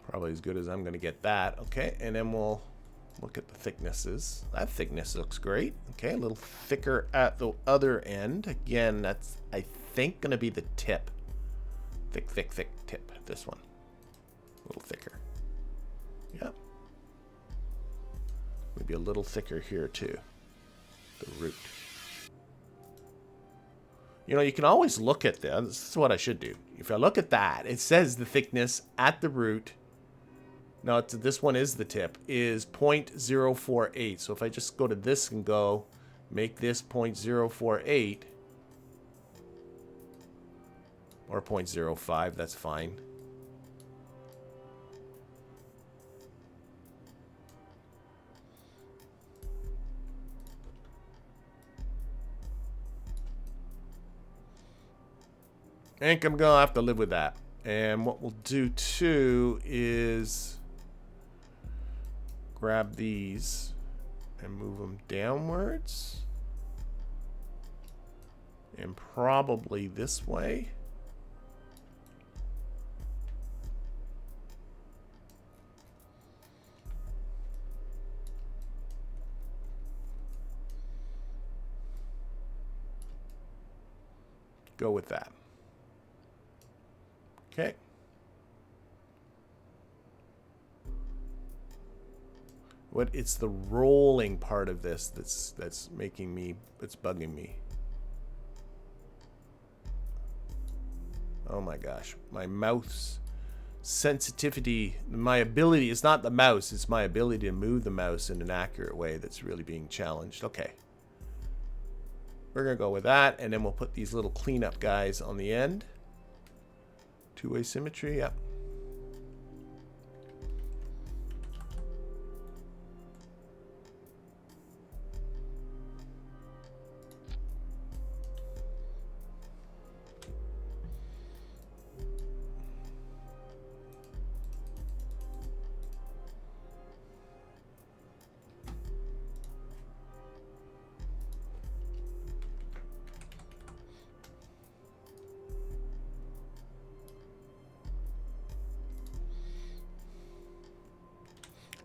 [SPEAKER 1] Probably as good as I'm going to get that. Okay, and then we'll look at the thicknesses. That thickness looks great. Okay, a little thicker at the other end. Again, that's, I think, going to be the tip. Thick tip. This one. A little thicker. Yep. Maybe a little thicker here, too. The root. You know, you can always look at this. This is what I should do. If I look at that, it says the thickness at the root. No, this one is the tip, is 0.048. So if I just go to this and go, make this 0.048, or 0.05, that's fine. I think I'm gonna have to live with that. And what we'll do too is grab these and move them downwards. And probably this way. Go with that. Okay. It's the rolling part of this that's making me, it's bugging me. Oh my gosh, my mouse sensitivity, my ability, it's not the mouse, it's my ability to move the mouse in an accurate way that's really being challenged. Okay. We're gonna go with that, and then we'll put these little cleanup guys on the end. Two-way symmetry, yep.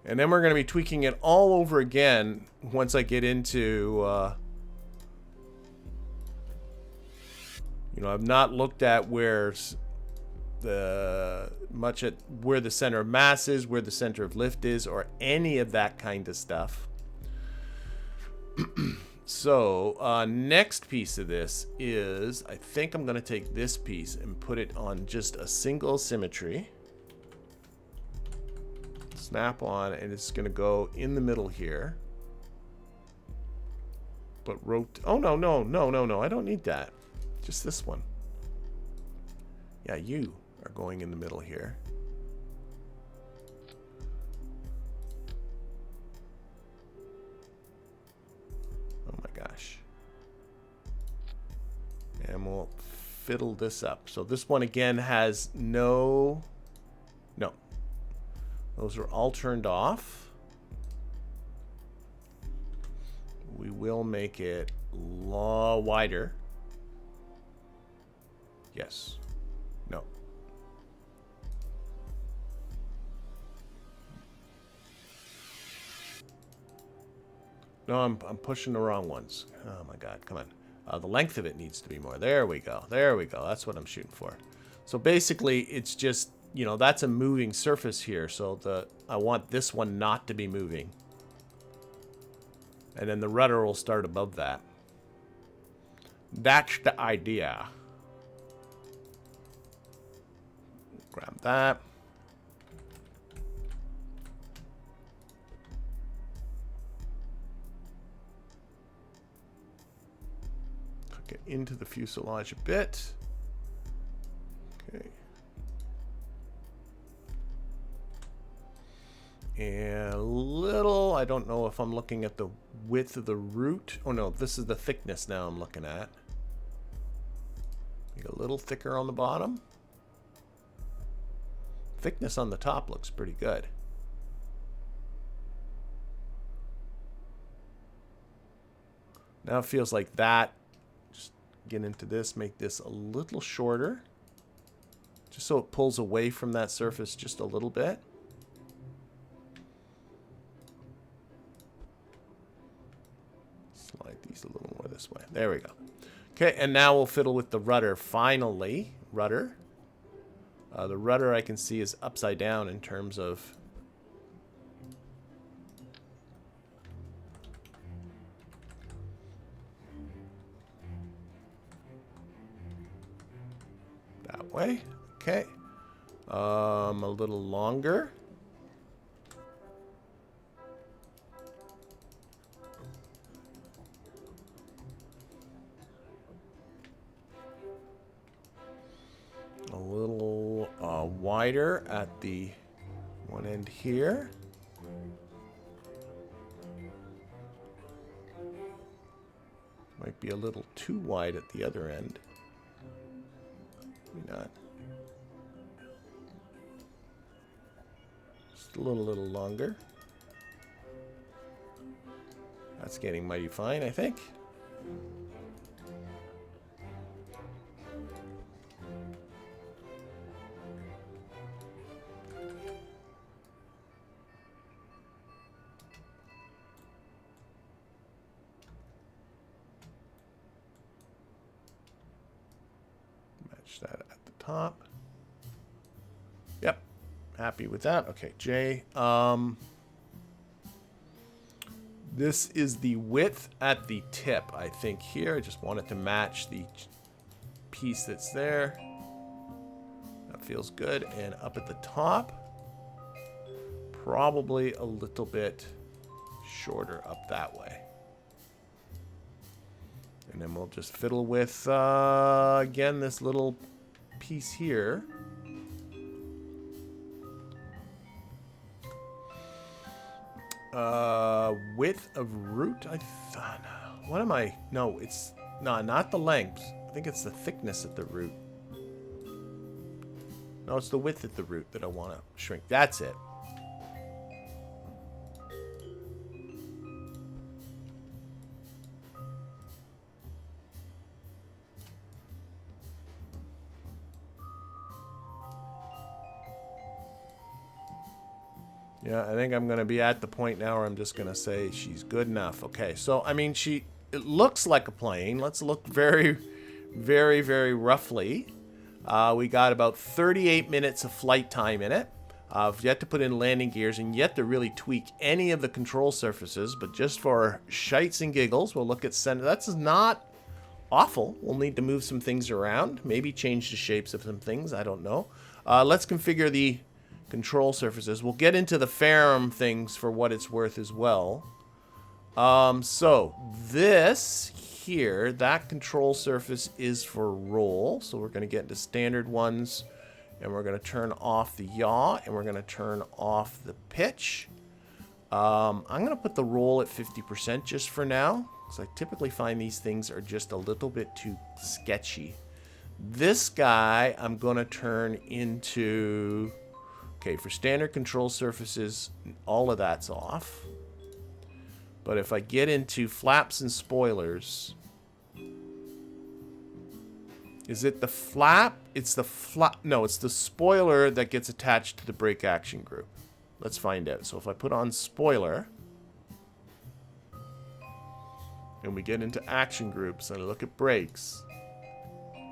[SPEAKER 1] And then we're going to be tweaking it all over again once I get into, you know, I've not looked at where the center of mass is, where the center of lift is, or any of that kind of stuff. So, next piece of this is, I think I'm going to take this piece and put it on just a single symmetry. Snap on, and it's going to go in the middle here. But oh, no, I don't need that. Just this one. Yeah, you are going in the middle here. Oh my gosh. And we'll fiddle this up. So this one again has no, those are all turned off. We will make it wider. Yes. No. No, I'm pushing the wrong ones. Oh my God, come on. The length of it needs to be more. There we go. There we go. That's what I'm shooting for. So basically, it's just, you know, that's a moving surface here. So I want this one not to be moving. And then the rudder will start above that. That's the idea. Grab that. Hook it into the fuselage a bit. Okay. And a little, I don't know if I'm looking at the width of the root. Oh no, this is the thickness now I'm looking at. Make it a little thicker on the bottom. Thickness on the top looks pretty good. Now it feels like that. Just get into this, make this a little shorter. Just so it pulls away from that surface just a little bit. Slide these a little more this way. There we go. Okay, and now we'll fiddle with the rudder. Finally, rudder. The rudder I can see is upside down in terms of that way. Okay. A little longer. A little wider at the one end here. Might be a little too wide at the other end. Maybe not. Just a little longer. That's getting mighty fine, I think. That at the top. Yep. Happy with that. Okay, J. This is the width at the tip, I think, here. I just want it to match the piece that's there. That feels good. And up at the top, probably a little bit shorter up that way. And then we'll just fiddle with, again, this little piece here. Width of root, I thought. What am I? No, it's not the length. I think it's the thickness at the root. No, it's the width at the root that I want to shrink. That's it. Yeah, I think I'm going to be at the point now where I'm just going to say she's good enough. Okay, so, I mean, it looks like a plane. Let's look very, very, very roughly. We got about 38 minutes of flight time in it. I've yet to put in landing gears and yet to really tweak any of the control surfaces, but just for shites and giggles, we'll look at center. That's not awful. We'll need to move some things around, maybe change the shapes of some things. I don't know. Let's configure the control surfaces. We'll get into the Ferram things for what it's worth as well. So this here, that control surface is for roll. So we're going to get into standard ones, and we're going to turn off the yaw, and we're going to turn off the pitch. I'm going to put the roll at 50% just for now. because I typically find these things are just a little bit too sketchy. This guy I'm going to turn into... Okay, for standard control surfaces, all of that's off. But if I get into flaps and spoilers... Is it the flap? It's the flap. No, it's the spoiler that gets attached to the brake action group. Let's find out. So if I put on spoiler, and we get into action groups, and I look at brakes.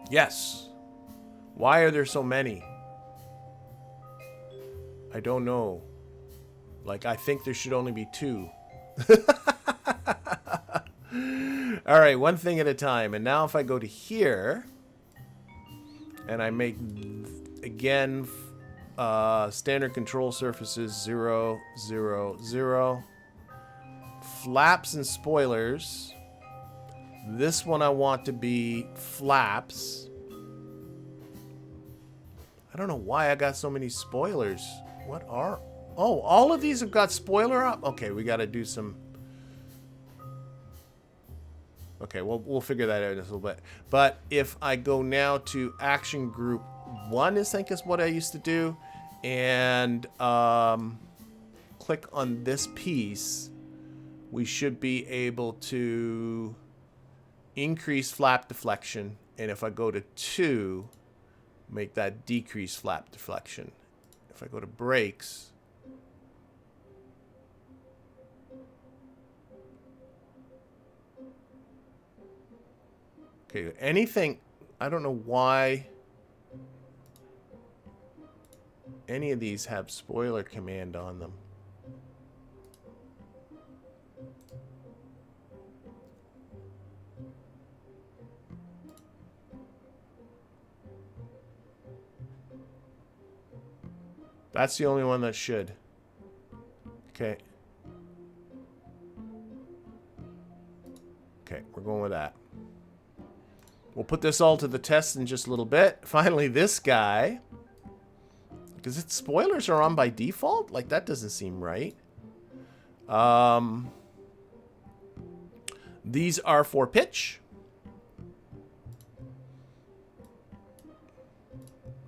[SPEAKER 1] Yes. Why are there so many? I don't know. Like, I think there should only be 2. All right, one thing at a time. And now if I go to here... And I make, again, standard control surfaces 0, 0, 0. Flaps and spoilers. This one I want to be flaps. I don't know why I got so many spoilers. What are... Oh, all of these have got spoiler up? Okay, we got to do some... Okay, well, we'll figure that out in a little bit. But if I go now to action group 1, I think is what I used to do, and click on this piece, we should be able to increase flap deflection. And if I go to 2, make that decrease flap deflection. If I go to brakes... Okay, anything, I don't know why any of these have spoiler command on them. That's the only one that should. Okay. Okay, we're going with that. We'll put this all to the test in just a little bit. Finally, this guy. Because its spoilers are on by default? Like, that doesn't seem right. These are for pitch.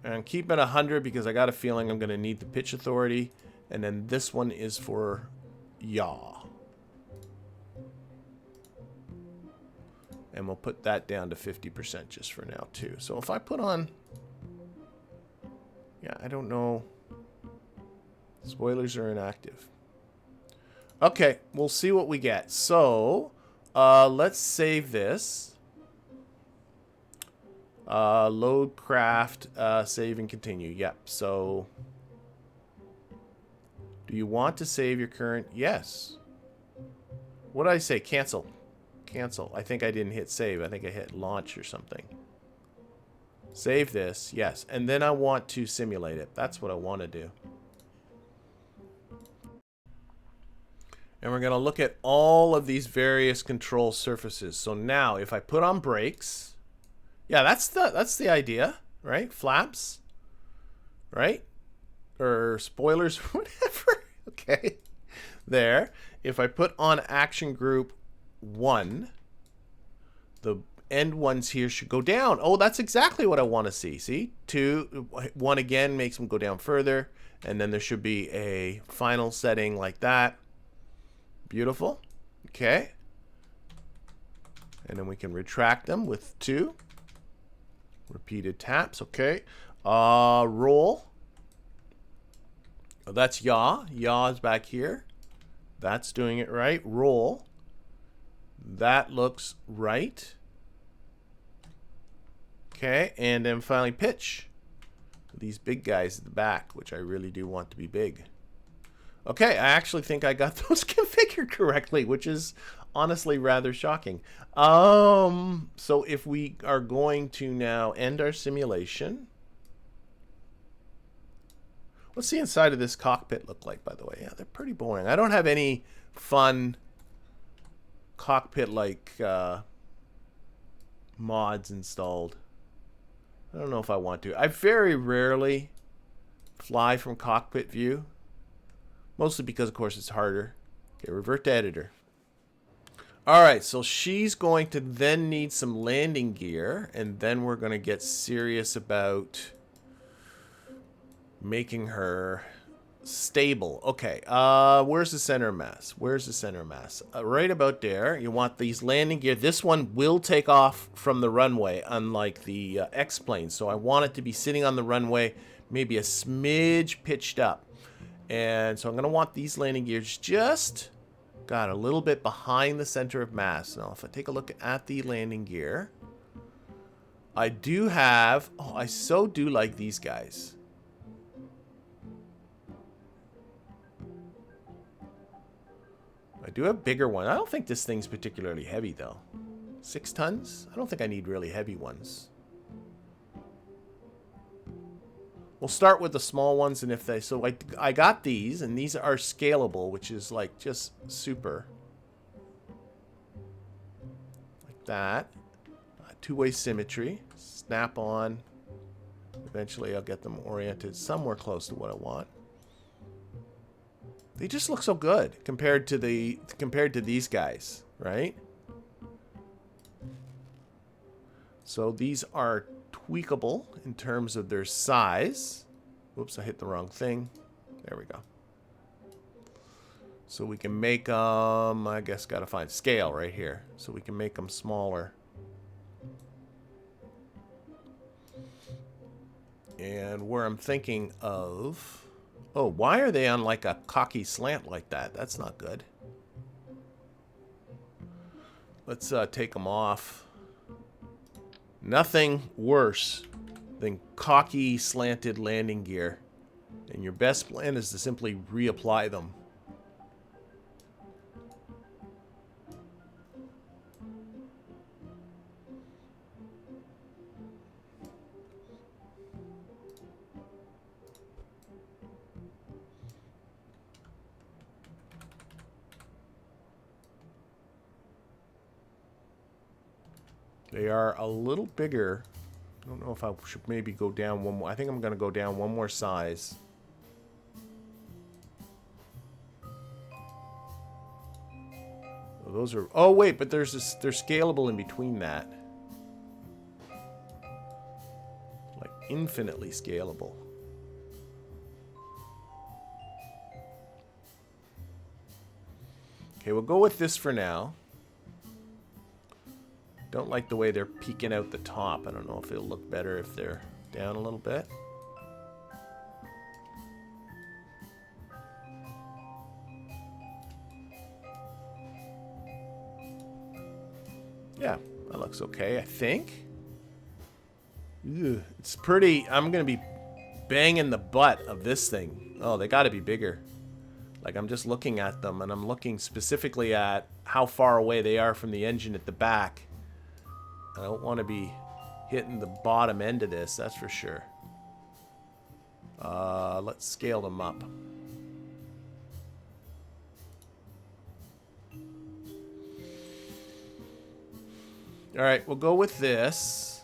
[SPEAKER 1] And I'm keeping 100 because I got a feeling I'm going to need the pitch authority. And then this one is for yaw. And we'll put that down to 50% just for now, too. So if I put on... Yeah, I don't know. Spoilers are inactive. Okay, we'll see what we get. So, let's save this. Load, craft, save, and continue. Yep, so... Do you want to save your current? Yes. What did I say? Cancel. Cancel. I think I didn't hit save. I think I hit launch or something. Save this. Yes. And then I want to simulate it. That's what I want to do. And we're going to look at all of these various control surfaces. So now if I put on brakes, yeah, that's the idea, right? Flaps, right? Or spoilers, whatever. Okay. There. If I put on action group 1, the end ones here should go down. Oh, that's exactly what I want to see. See? 2, 1 again makes them go down further. And then there should be a final setting like that. Beautiful. Okay. And then we can retract them with 2. Repeated taps. Okay. Roll. Oh, that's yaw. Yaw is back here. That's doing it right. Roll. That looks right. Okay, and then finally pitch. These big guys at the back, which I really do want to be big. Okay, I actually think I got those configured correctly, which is honestly rather shocking. So if we are going to now end our simulation. What's the inside of this cockpit look like, by the way? Yeah, they're pretty boring. I don't have any fun cockpit-like mods installed. I don't know if I want to. I very rarely fly from cockpit view. Mostly because, of course, it's harder. Okay, revert to editor. All right, so she's going to then need some landing gear, and then we're going to get serious about making her stable. Okay, where's the center of mass? Where's the center of mass? Right about there. You want these landing gear. This one will take off from the runway, unlike the X-plane. So I want it to be sitting on the runway, maybe a smidge pitched up. And so I'm going to want these landing gears just... got a little bit behind the center of mass. Now, if I take a look at the landing gear, I do have... oh, I so do like these guys. I do have bigger one. I don't think this thing's particularly heavy, though. 6 tons? I don't think I need really heavy ones. We'll start with the small ones, and if they... so I got these, and these are scalable, which is like just super. Like that. Two-way symmetry. Snap on. Eventually I'll get them oriented somewhere close to what I want. They just look so good compared to these guys, right? So these are tweakable in terms of their size. Whoops, I hit the wrong thing. There we go. So we can make them, I guess gotta find scale right here. So we can make them smaller. And where I'm thinking of... oh, why are they on like a cocky slant like that? That's not good. Let's take them off. Nothing worse than cocky slanted landing gear. And your best plan is to simply reapply them. They are a little bigger. I don't know if I should maybe go down one more. I think I'm going to go down one more size. Oh, those are... oh, wait, but there's this, they're scalable in between that. Like infinitely scalable. Okay, we'll go with this for now. Don't like the way they're peeking out the top. I don't know if it'll look better if they're down a little bit. Yeah, that looks okay, I think. Ugh, it's pretty... I'm going to be banging the butt of this thing. Oh, they got to be bigger. Like, I'm just looking at them, and I'm looking specifically at how far away they are from the engine at the back. I don't want to be hitting the bottom end of this, that's for sure. Let's scale them up. Alright, we'll go with this.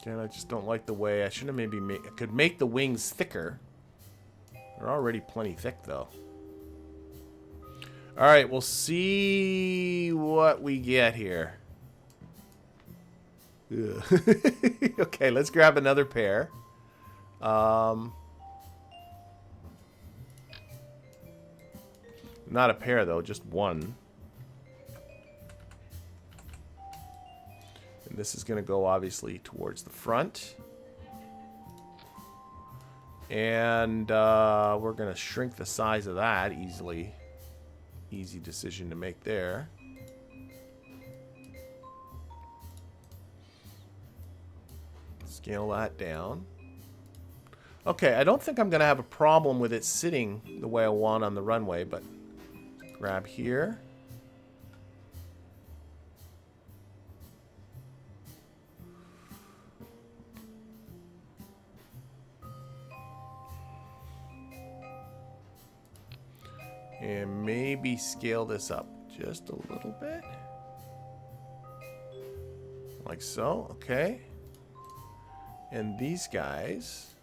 [SPEAKER 1] Again, I just don't like the way... I should have maybe I could make the wings thicker. They're already plenty thick, though. Alright, we'll see what we get here. Okay, let's grab another pair. Not a pair, though, just one. And this is going to go, obviously, towards the front. And we're going to shrink the size of that easily. Easy decision to make there. Scale that down. Okay, I don't think I'm going to have a problem with it sitting the way I want on the runway, but grab here. And maybe scale this up just a little bit. Like so, okay. And these guys.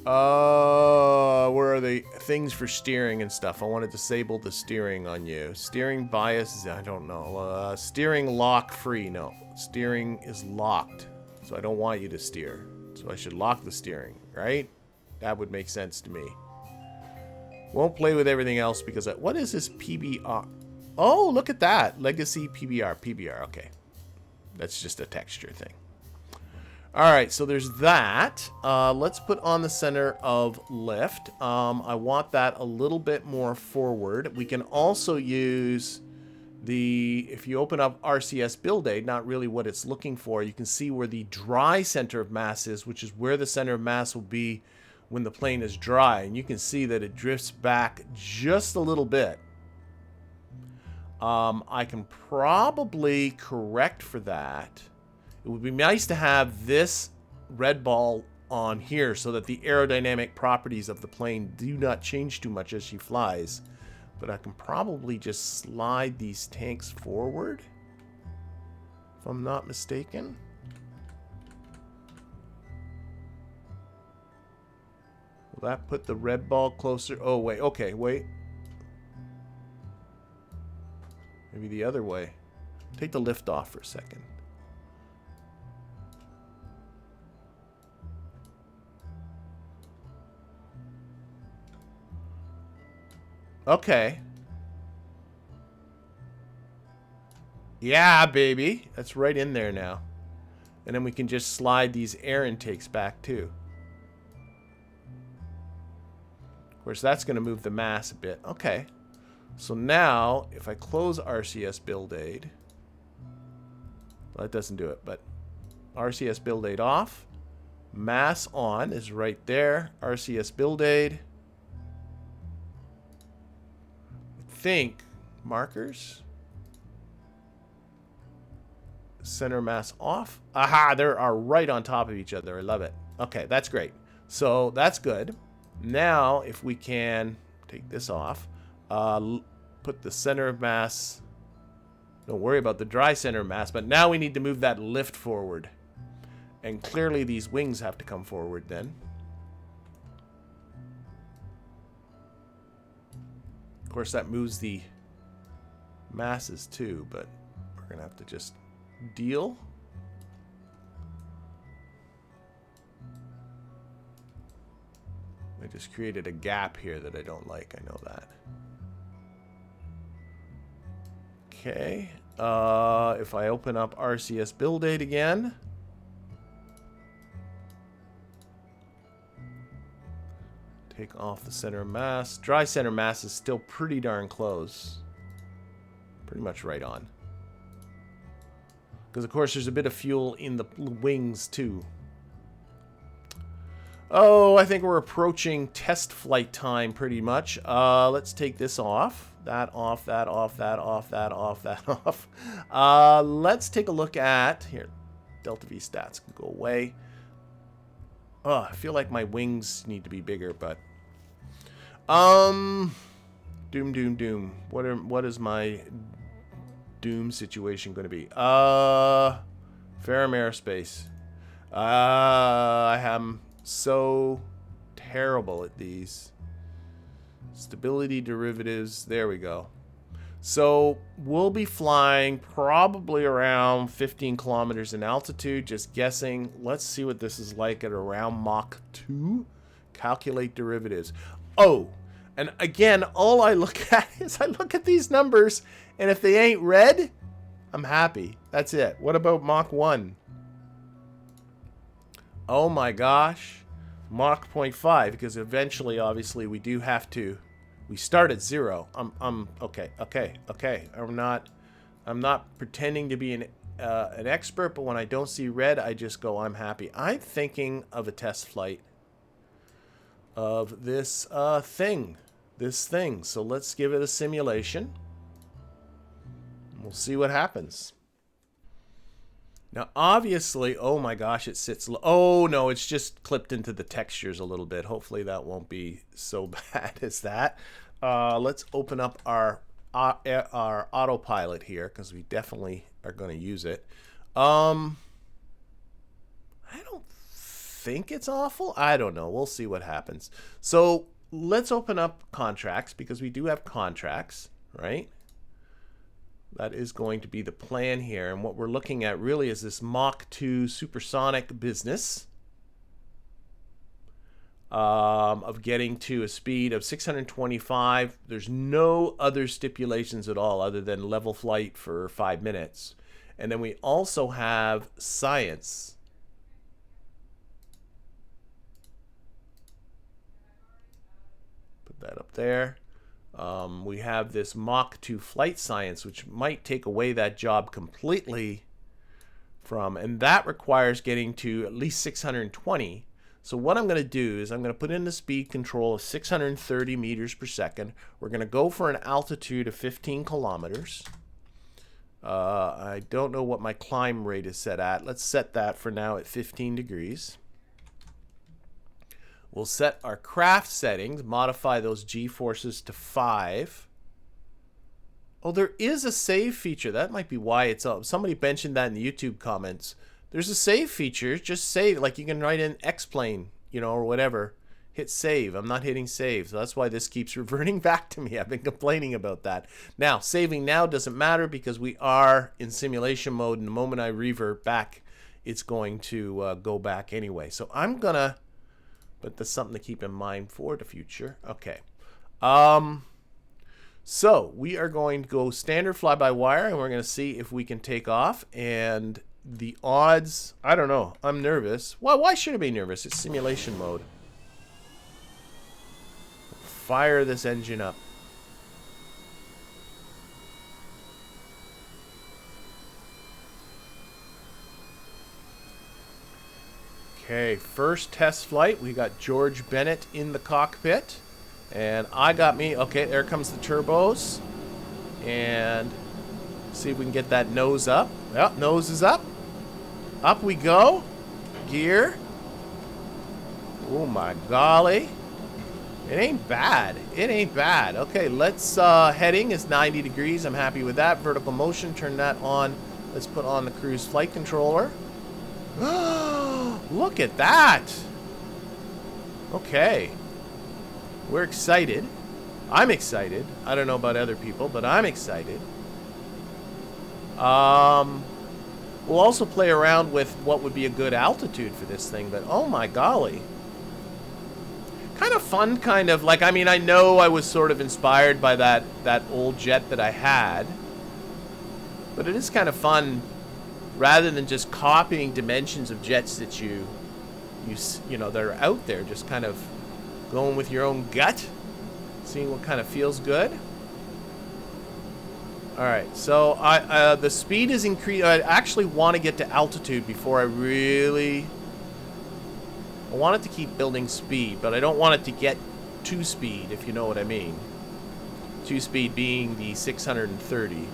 [SPEAKER 1] Where are the things for steering and stuff? I want to disable the steering on you. Steering bias, I don't know. Steering lock free, no. Steering is locked, so I don't want you to steer. So I should lock the steering, right? That would make sense to me. Won't play with everything else because what is this PBR? Oh, look at that. Legacy PBR, okay. That's just a texture thing. Alright, so there's that. Let's put on the center of lift. I want that a little bit more forward. We can also use if you open up RCS build aid, not really what it's looking for, you can see where the dry center of mass is, which is where the center of mass will be when the plane is dry. And you can see that it drifts back just a little bit. I can probably correct for that. It would be nice to have this red ball on here so that the aerodynamic properties of the plane do not change too much as she flies. But I can probably just slide these tanks forward, if I'm not mistaken. Will that put the red ball closer? Oh, wait. Okay, wait. Maybe the other way. Take the lift off for a second. Okay. Yeah, baby. That's right in there now. And then we can just slide these air intakes back too. Of course, that's going to move the mass a bit. Okay. So now, if I close RCS build aid, well, that doesn't do it, but RCS build aid off, mass on is right there, RCS build aid. I think markers, center mass off. Aha, they are right on top of each other. I love it. Okay, that's great. So that's good. Now, if we can take this off, put the center of mass. Don't worry about the dry center of mass, but now we need to move that lift forward. And clearly these wings have to come forward then. Of course, that moves the masses too, but we're going to have to just deal. I just created a gap here that I don't like. I know that. Okay. If I open up RCS build aid again. Take off the center of mass. Dry center mass is still pretty darn close. Pretty much right on. Because, of course, there's a bit of fuel in the wings, too. Oh, I think we're approaching test flight time, pretty much. Let's take this off. That off, that off, that off, that off, that off. Let's take a look at... Here, Delta V stats can go away. Oh, I feel like my wings need to be bigger, but... Doom, doom, doom. What is my doom situation going to be? Ferram Aerospace. I am so terrible at these. Stability derivatives. There we go. So we'll be flying probably around 15 kilometers in altitude. Just guessing. Let's see what this is like at around Mach 2. Calculate derivatives. Oh, and again, all I look at is I look at these numbers, and if they ain't red, I'm happy. That's it. What about Mach 1? Oh my gosh. Mach 0.5, because eventually, obviously, we do have to. We start at 0. Okay. I'm not pretending to be an expert, but when I don't see red, I just go, I'm happy. I'm thinking of a test flight of this thing. So let's give it a simulation. We'll see what happens. Now, obviously, oh my gosh, it sits low. Oh no, it's just clipped into the textures a little bit. Hopefully that won't be so bad as that. Let's open up our autopilot here, because we definitely are going to use it. I don't think it's awful. I don't know. We'll see what happens. So let's open up contracts, because we do have contracts, right? That is going to be the plan here. And what we're looking at really is this Mach 2 supersonic business of getting to a speed of 625. There's no other stipulations at all other than level flight for 5 minutes. And then we also have science. Put that up there. We have this Mach 2 flight science, which might take away that job completely from, and that requires getting to at least 620. So what I'm going to do is I'm going to put in the speed control of 630 meters per second. We're going to go for an altitude of 15 kilometers. I don't know what my climb rate is set at. Let's set that for now at 15 degrees. We'll set our craft settings, modify those G-forces to 5. Oh, there is a save feature. That might be why it's up. Somebody mentioned that in the YouTube comments. There's a save feature. Just save. Like you can write in X-plane, you know, or whatever. Hit save. I'm not hitting save. So that's why this keeps reverting back to me. I've been complaining about that. Now, saving now doesn't matter because we are in simulation mode. And the moment I revert back, it's going to go back anyway. So I'm going to... But that's something to keep in mind for the future. Okay. So we are going to go standard fly-by-wire, and we're going to see if we can take off. And the odds, I don't know. I'm nervous. Why should I be nervous? It's simulation mode. Fire this engine up. Okay, first test flight. We got George Bennett in the cockpit. And I got me. Okay, there comes the turbos. And see if we can get that nose up. Yep, nose is up. Up we go. Gear. Oh my golly. It ain't bad. It ain't bad. Okay, let's, heading is 90 degrees. I'm happy with that. Vertical motion, turn that on. Let's put on the cruise flight controller. Look at that. Okay. We're excited. I'm excited. I don't know about other people, but I'm excited. We'll also play around with what would be a good altitude for this thing, but oh my golly. Kind of fun, kind of, like, I mean, I know I was sort of inspired by that old jet that I had, but it is kind of fun, rather than just copying dimensions of jets that you know, that are out there, just kind of going with your own gut, seeing what kind of feels good. All right, so the speed is increased. I actually want to get to altitude before I want it to keep building speed, but I don't want it to get to speed, if you know what I mean. To speed being the 630,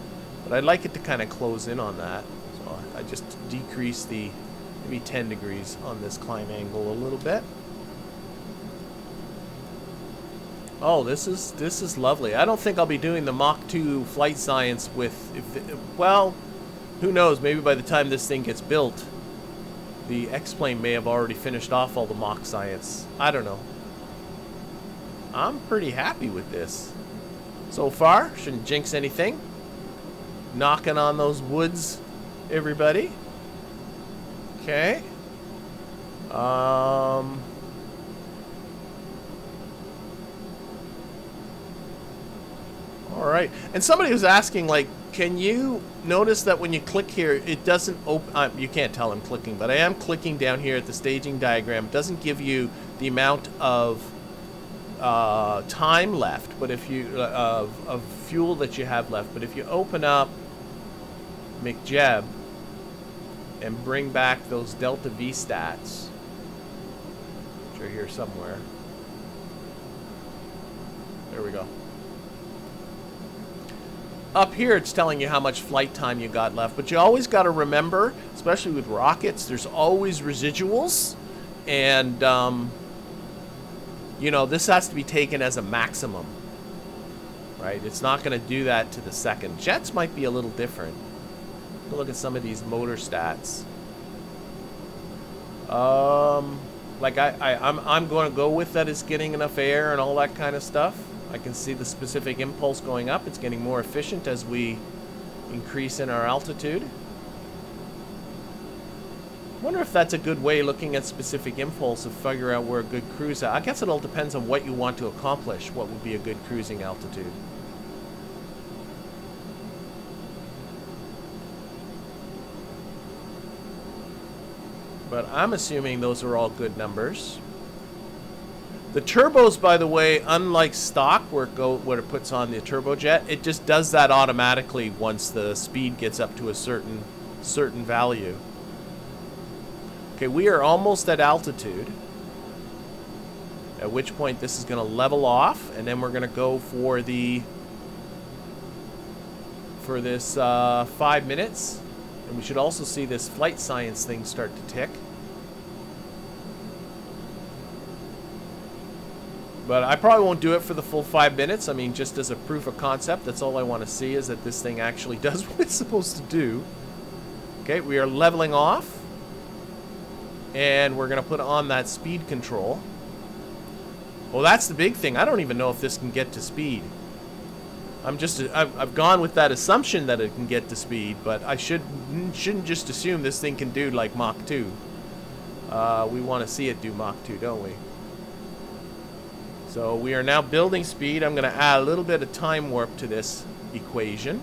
[SPEAKER 1] but I'd like it to kind of close in on that. So I just decrease the maybe 10 degrees on this climb angle a little bit. Oh, this is lovely. I don't think I'll be doing the Mach 2 flight science with, well, who knows? Maybe by the time this thing gets built, the X-plane may have already finished off all the Mach science. I don't know. I'm pretty happy with this. So far, shouldn't jinx anything. Knocking on those woods, everybody. Okay. Alright, and somebody was asking, like, can you notice that when you click here, it doesn't open, you can't tell I'm clicking, but I am clicking down here at the staging diagram. It doesn't give you the amount of time left, but if you, of fuel that you have left, but if you open up McJeb and bring back those Delta V stats, which are here somewhere. There we go. Up here, it's telling you how much flight time you got left, but you always got to remember, especially with rockets, there's always residuals, and you know, this has to be taken as a maximum, right? It's not going to do that to the second. Jets might be a little different. Look at some of these motor stats. Like I'm going to go with that it's getting enough air and all that kind of stuff. I can see the specific impulse going up. It's getting more efficient as we increase in our altitude. Wonder if that's a good way, looking at specific impulse, of figure out where a good cruise is. I guess it all depends on what you want to accomplish. What would be a good cruising altitude? But I'm assuming those are all good numbers. The turbos, by the way, unlike stock where it puts on the turbojet, it just does that automatically once the speed gets up to a certain value. Okay, we are almost at altitude, at which point this is going to level off, and then we're going to go for this 5 minutes. And we should also see this flight science thing start to tick. But I probably won't do it for the full 5 minutes. I mean, just as a proof of concept, that's all I want to see, is that this thing actually does what it's supposed to do. Okay, we are leveling off. And we're going to put on that speed control. Well, that's the big thing. I don't even know if this can get to speed. I've gone with that assumption that it can get to speed, but I shouldn't just assume this thing can do like Mach 2. We want to see it do Mach 2, don't we? So we are now building speed. I'm going to add a little bit of time warp to this equation.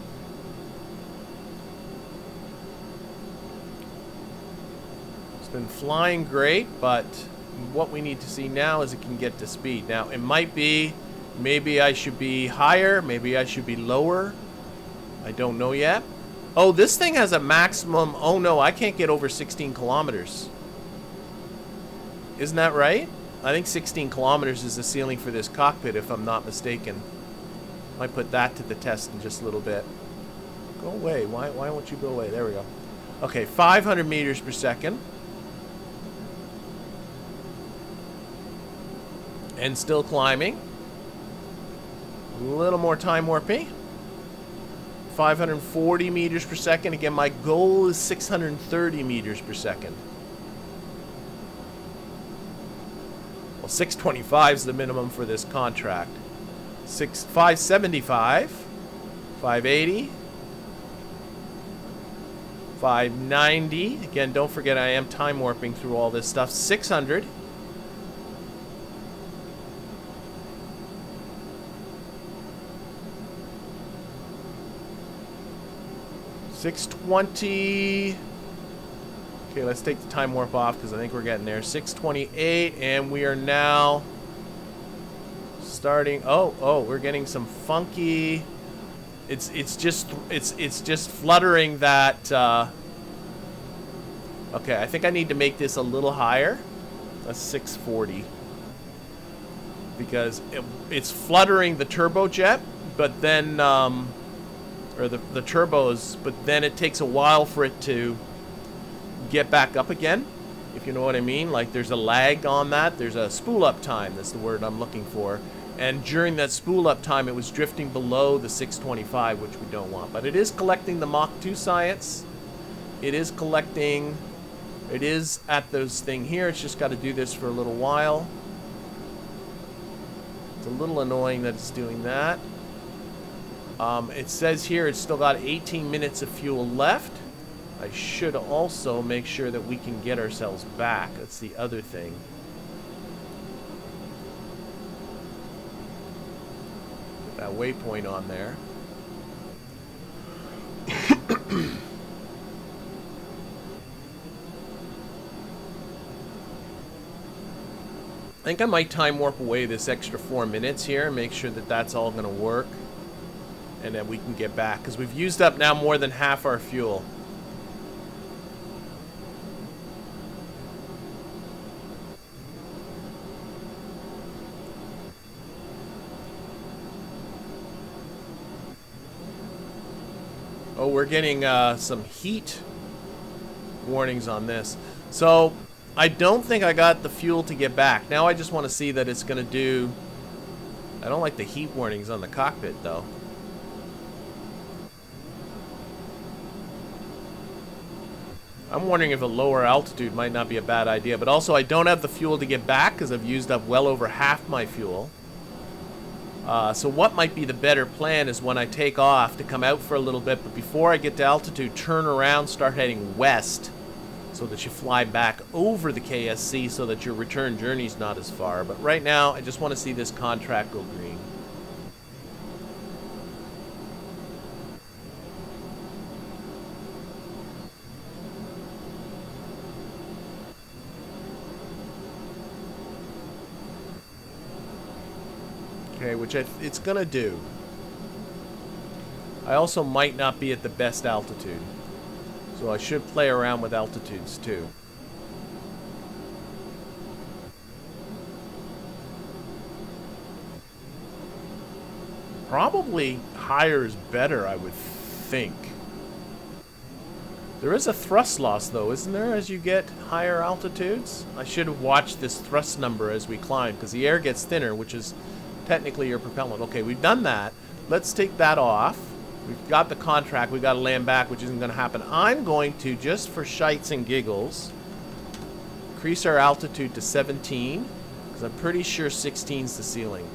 [SPEAKER 1] It's been flying great, but what we need to see now is it can get to speed. Now, it might be, maybe I should be higher, maybe I should be lower. I don't know yet. Oh, this thing has a maximum, oh no, I can't get over 16 kilometers. Isn't that right? I think 16 kilometers is the ceiling for this cockpit, if I'm not mistaken. Might put that to the test in just a little bit. Go away. Why won't you go away? There we go. Okay, 500 meters per second. And still climbing. A little more time warping. 540 meters per second. Again, my goal is 630 meters per second. Well, 625 is the minimum for this contract. 575, 580, 590. Again, don't forget I am time warping through all this stuff. 600. 620. Okay, let's take the time warp off because I think we're getting there. 628, and we are now starting. Oh, we're getting some funky. It's just fluttering that. Okay, I think I need to make this a little higher. That's 640 because it's fluttering the turbojet, but then or the turbos, but then it takes a while for it to get back up again, if you know what I mean. Like there's a lag on that. There's a spool up time, that's the word I'm looking for. And during that spool up time, it was drifting below the 625, which we don't want. But it is collecting the Mach 2 science. It is collecting, it is at those thing here. It's just got to do this for a little while. It's a little annoying that it's doing that. It says here it's still got 18 minutes of fuel left. I should also make sure that we can get ourselves back. That's the other thing. Put that waypoint on there. I think I might time warp away this extra 4 minutes here and make sure that that's all going to work. And then we can get back, because we've used up now more than half our fuel. Oh, we're getting some heat warnings on this. So I don't think I got the fuel to get back. Now I just want to see that it's going to do... I don't like the heat warnings on the cockpit, though. I'm wondering if a lower altitude might not be a bad idea. But also, I don't have the fuel to get back because I've used up well over half my fuel. So what might be the better plan is when I take off to come out for a little bit, but before I get to altitude, turn around, start heading west so that you fly back over the KSC so that your return journey's not as far. But right now, I just want to see this contract go green. Okay, which it's gonna do. I also might not be at the best altitude, so I should play around with altitudes too. Probably higher is better, I would think. There is a thrust loss though, isn't there, as you get higher altitudes? I should have watched this thrust number as we climb, because the air gets thinner, which is technically your propellant. Okay, we've done that. Let's take that off. We've got the contract. We've got to land back, which isn't going to happen. I'm going to, just for shites and giggles, increase our altitude to 17, because I'm pretty sure 16 is the ceiling.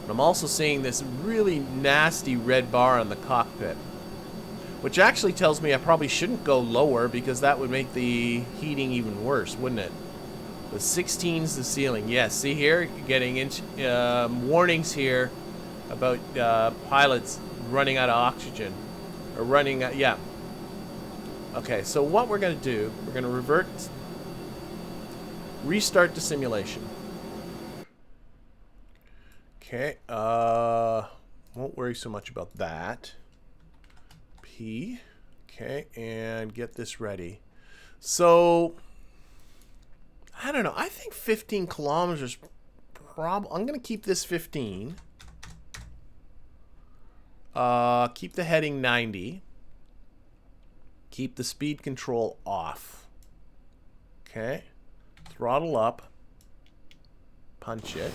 [SPEAKER 1] But I'm also seeing this really nasty red bar on the cockpit, which actually tells me I probably shouldn't go lower, because that would make the heating even worse, wouldn't it? The 16's the ceiling. Yes, see here, you're getting warnings here about pilots running out of oxygen. Or running out, yeah. Okay, so what we're going to do, we're going to restart the simulation. Okay, won't worry so much about that. P, okay, and get this ready. So I don't know. I think 15 kilometers. I'm going to keep this 15. Keep the heading 90. Keep the speed control off. Okay. Throttle up. Punch it.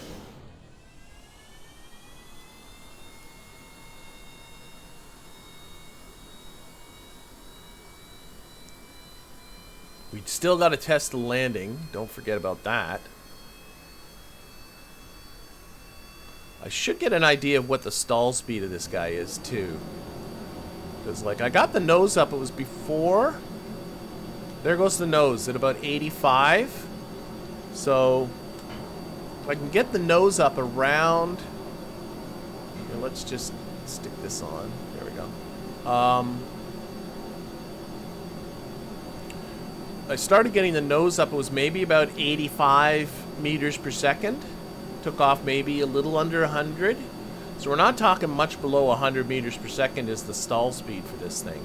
[SPEAKER 1] We still got to test the landing. Don't forget about that. I should get an idea of what the stall speed of this guy is, too. Because, like, I got the nose up. It was before. There goes the nose at about 85. So, if I can get the nose up around... Here, let's just stick this on. There we go. I started getting the nose up. It was maybe about 85 meters per second. Took off maybe a little under 100. So we're not talking much below 100 meters per second is the stall speed for this thing.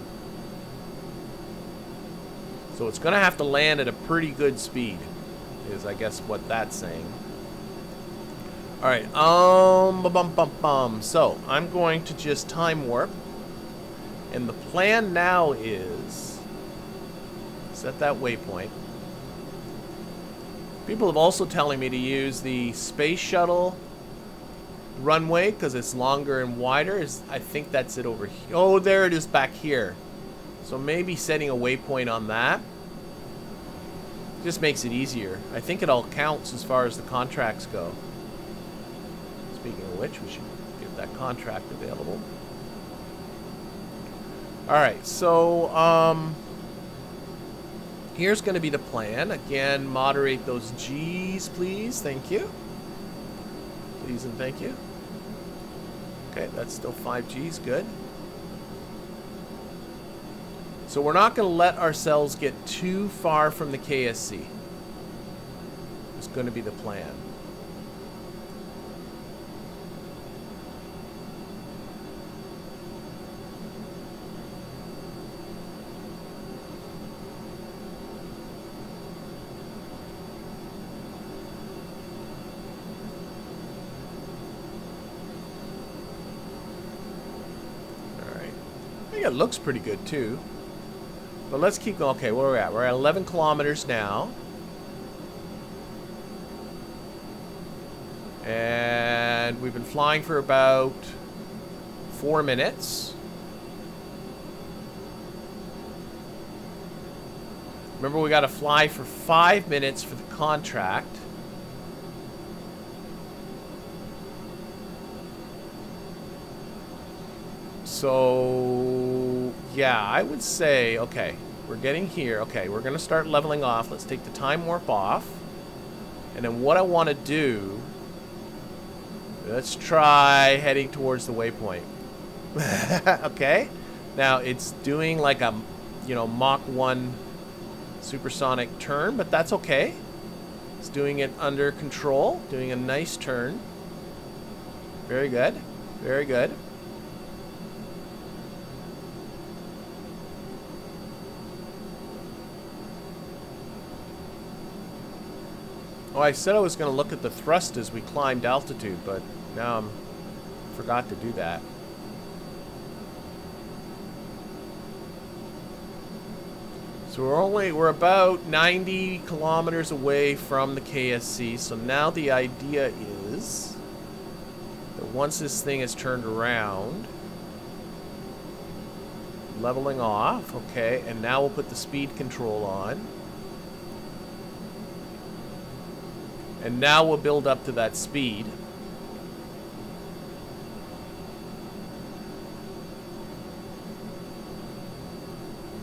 [SPEAKER 1] So it's going to have to land at a pretty good speed, is I guess what that's saying. Alright, so I'm going to just time warp. And the plan now is... set that waypoint. People have also telling me to use the space shuttle runway because it's longer and wider. I think that's it over here. Oh, there it is back here. So maybe setting a waypoint on that just makes it easier. I think it all counts as far as the contracts go. Speaking of which, we should get that contract available. Alright, so here's going to be the plan. Again, moderate those G's, please. Thank you. Please and thank you. Okay, that's still 5 G's. Good. So we're not going to let ourselves get too far from the KSC. It's going to be the plan. It looks pretty good too. But let's keep going. Okay, where are we at? We're at 11 kilometers now. And we've been flying for about 4 minutes. Remember, we got to fly for 5 minutes for the contract. So, yeah, I would say, okay, we're getting here. Okay, we're going to start leveling off. Let's take the time warp off. And then what I want to do, let's try heading towards the waypoint. Okay. Now, it's doing like a, you know, Mach 1 supersonic turn, but that's okay. It's doing it under control, doing a nice turn. Very good. Very good. Oh, I said I was going to look at the thrust as we climbed altitude, but now I forgot to do that. So we're about 90 kilometers away from the KSC. So now the idea is that once this thing is turned around, leveling off, okay, and now we'll put the speed control on. And now we'll build up to that speed.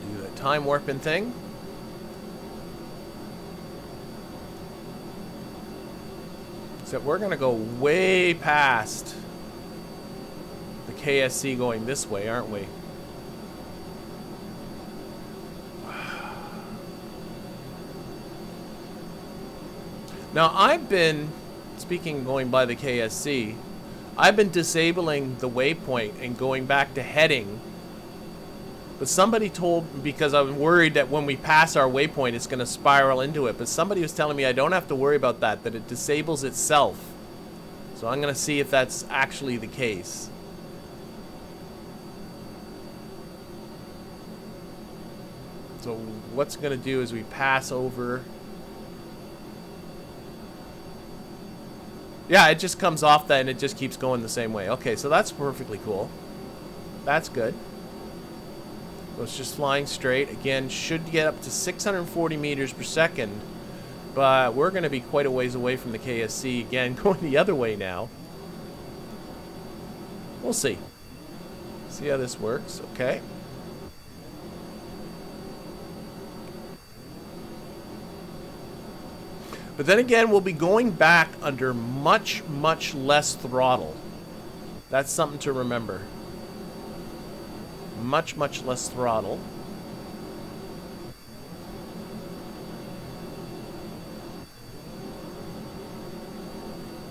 [SPEAKER 1] Do the time warping thing. Except we're going to go way past the KSC going this way, aren't we? Now, I've been, speaking going by the KSC, I've been disabling the waypoint and going back to heading. But somebody told, because I'm worried that when we pass our waypoint, it's going to spiral into it. But somebody was telling me I don't have to worry about that, that it disables itself. So I'm going to see if that's actually the case. So what's going to do is we pass over. Yeah, it just comes off that and it just keeps going the same way. Okay, so that's perfectly cool. That's good. So it's just flying straight. Again, should get up to 640 meters per second. But we're going to be quite a ways away from the KSC. Again, going the other way now. We'll see. See how this works. Okay. But then again, we'll be going back under much, much less throttle. That's something to remember. Much, much less throttle.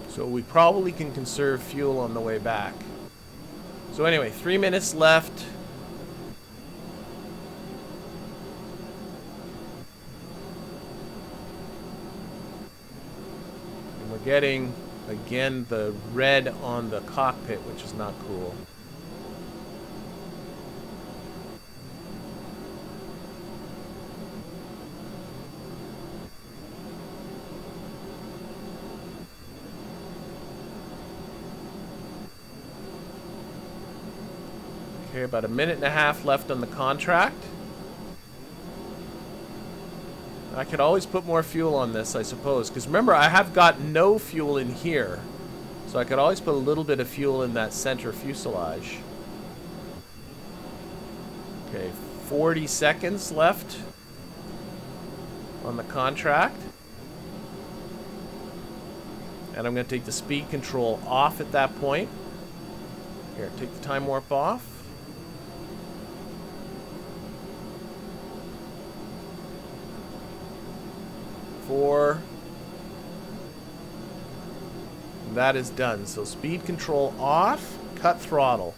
[SPEAKER 1] So we probably can conserve fuel on the way back. So anyway, 3 minutes left. Getting, again, the red on the cockpit, which is not cool. Okay, about a minute and a half left on the contract. I could always put more fuel on this, I suppose. Because remember, I have got no fuel in here. So I could always put a little bit of fuel in that center fuselage. Okay, 40 seconds left on the contract. And I'm going to take the speed control off at that point. Here, take the time warp off. 4. That is done. So speed control off, cut throttle.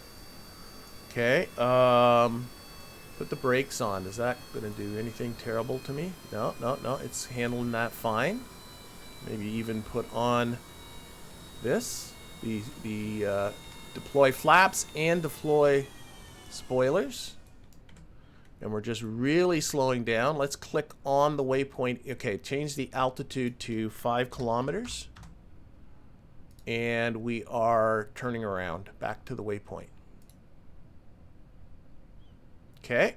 [SPEAKER 1] Okay. Put the brakes on. Is that going to do anything terrible to me? No, no, no. It's handling that fine. Maybe even put on this. The deploy flaps and deploy spoilers. And we're just really slowing down. Let's click on the waypoint. Okay, change the altitude to 5 kilometers. And we are turning around back to the waypoint. Okay.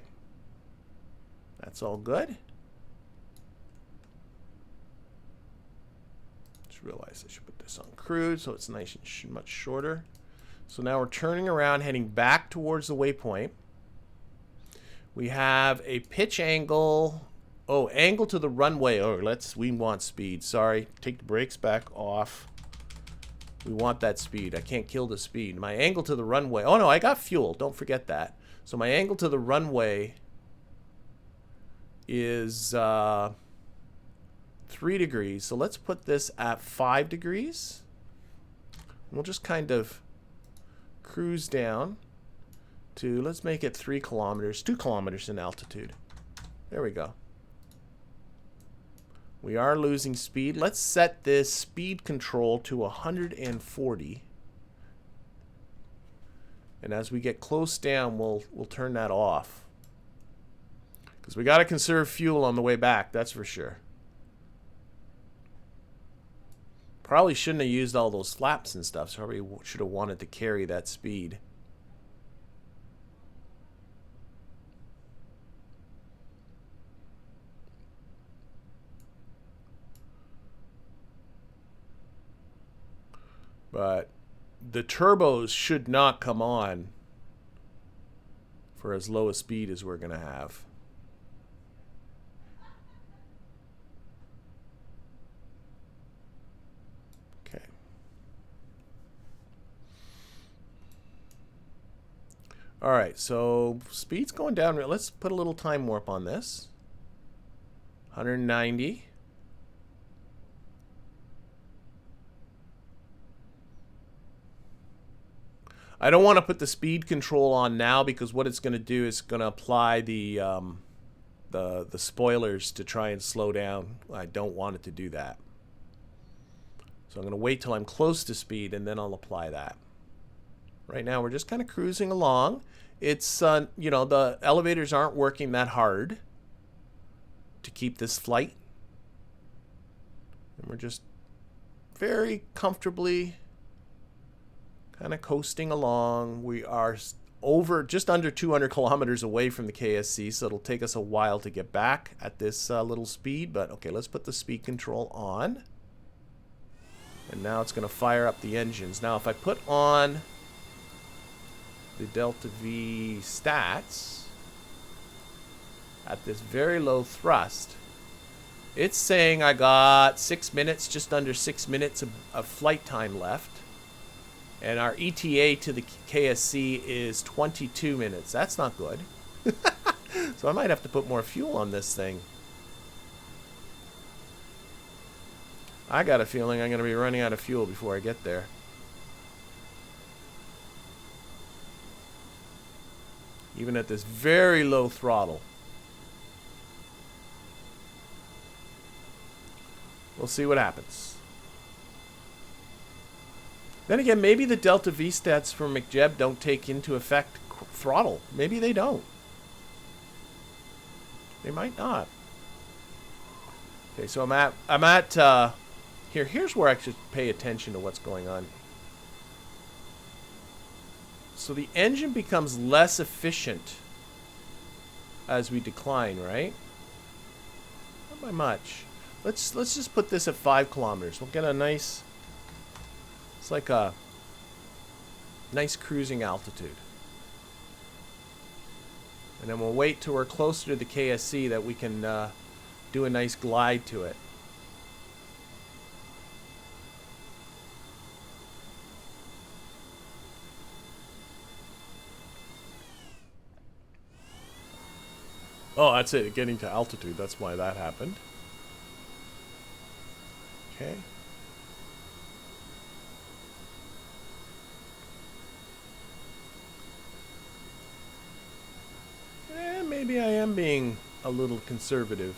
[SPEAKER 1] That's all good. realized I should put this on crude so it's nice and much shorter. So now we're turning around, heading back towards the waypoint. We have a pitch angle. Oh, angle to the runway. Oh, we want speed. Sorry. Take the brakes back off. We want that speed. I can't kill the speed. My angle to the runway. Oh, no, I got fuel. Don't forget that. So my angle to the runway is 3 degrees. So let's put this at 5 degrees. We'll just kind of cruise down to, let's make it 3 kilometers, 2 kilometers in altitude. There we go. We are losing speed. Let's set this speed control to 140. And as we get close down, we'll turn that off. Because we got to conserve fuel on the way back, that's for sure. Probably shouldn't have used all those flaps and stuff, so probably should have wanted to carry that speed. But the turbos should not come on for as low a speed as we're going to have. Okay. All right, so speed's going down. Let's put a little time warp on this. 190. I don't want to put the speed control on now because what it's going to do is going to apply the spoilers to try and slow down. I don't want it to do that. So I'm going to wait till I'm close to speed and then I'll apply that. Right now we're just kind of cruising along. It's you know, the elevators aren't working that hard to keep this flight. And we're just very comfortably kind of coasting along. We are just under 200 kilometers away from the KSC, so it'll take us a while to get back at this little speed. But okay, let's put the speed control on. And now it's going to fire up the engines. Now if I put on the Delta V stats at this very low thrust, it's saying I got 6 minutes, just under 6 minutes of flight time left. And our ETA to the KSC is 22 minutes. That's not good. So I might have to put more fuel on this thing. I got a feeling I'm going to be running out of fuel before I get there. Even at this very low throttle. We'll see what happens. Then again, maybe the Delta V stats from McJeb don't take into effect throttle. Maybe they don't. They might not. Okay, so I'm at here's where I should pay attention to what's going on. So the engine becomes less efficient as we decline, right? Not by much. Let's just put this at 5 kilometers. We'll get a nice. It's like a nice cruising altitude. And then we'll wait till we're closer to the KSC that we can do a nice glide to it. Oh, that's it. Getting to altitude. That's why that happened. Okay. Maybe I am being a little conservative.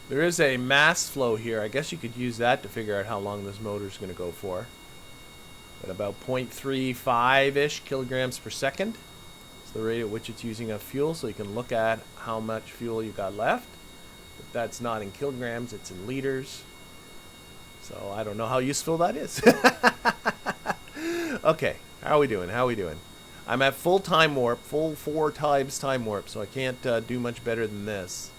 [SPEAKER 1] There is a mass flow here. I guess you could use that to figure out how long this motor is going to go for. At about 0.35-ish kilograms per second. It's the rate at which it's using up fuel, so you can look at how much fuel you got left. If that's not in kilograms, it's in liters. So I don't know how useful that is. Okay, how are we doing? How are we doing? I'm at full time warp, full 4 times time warp, so I can't do much better than this.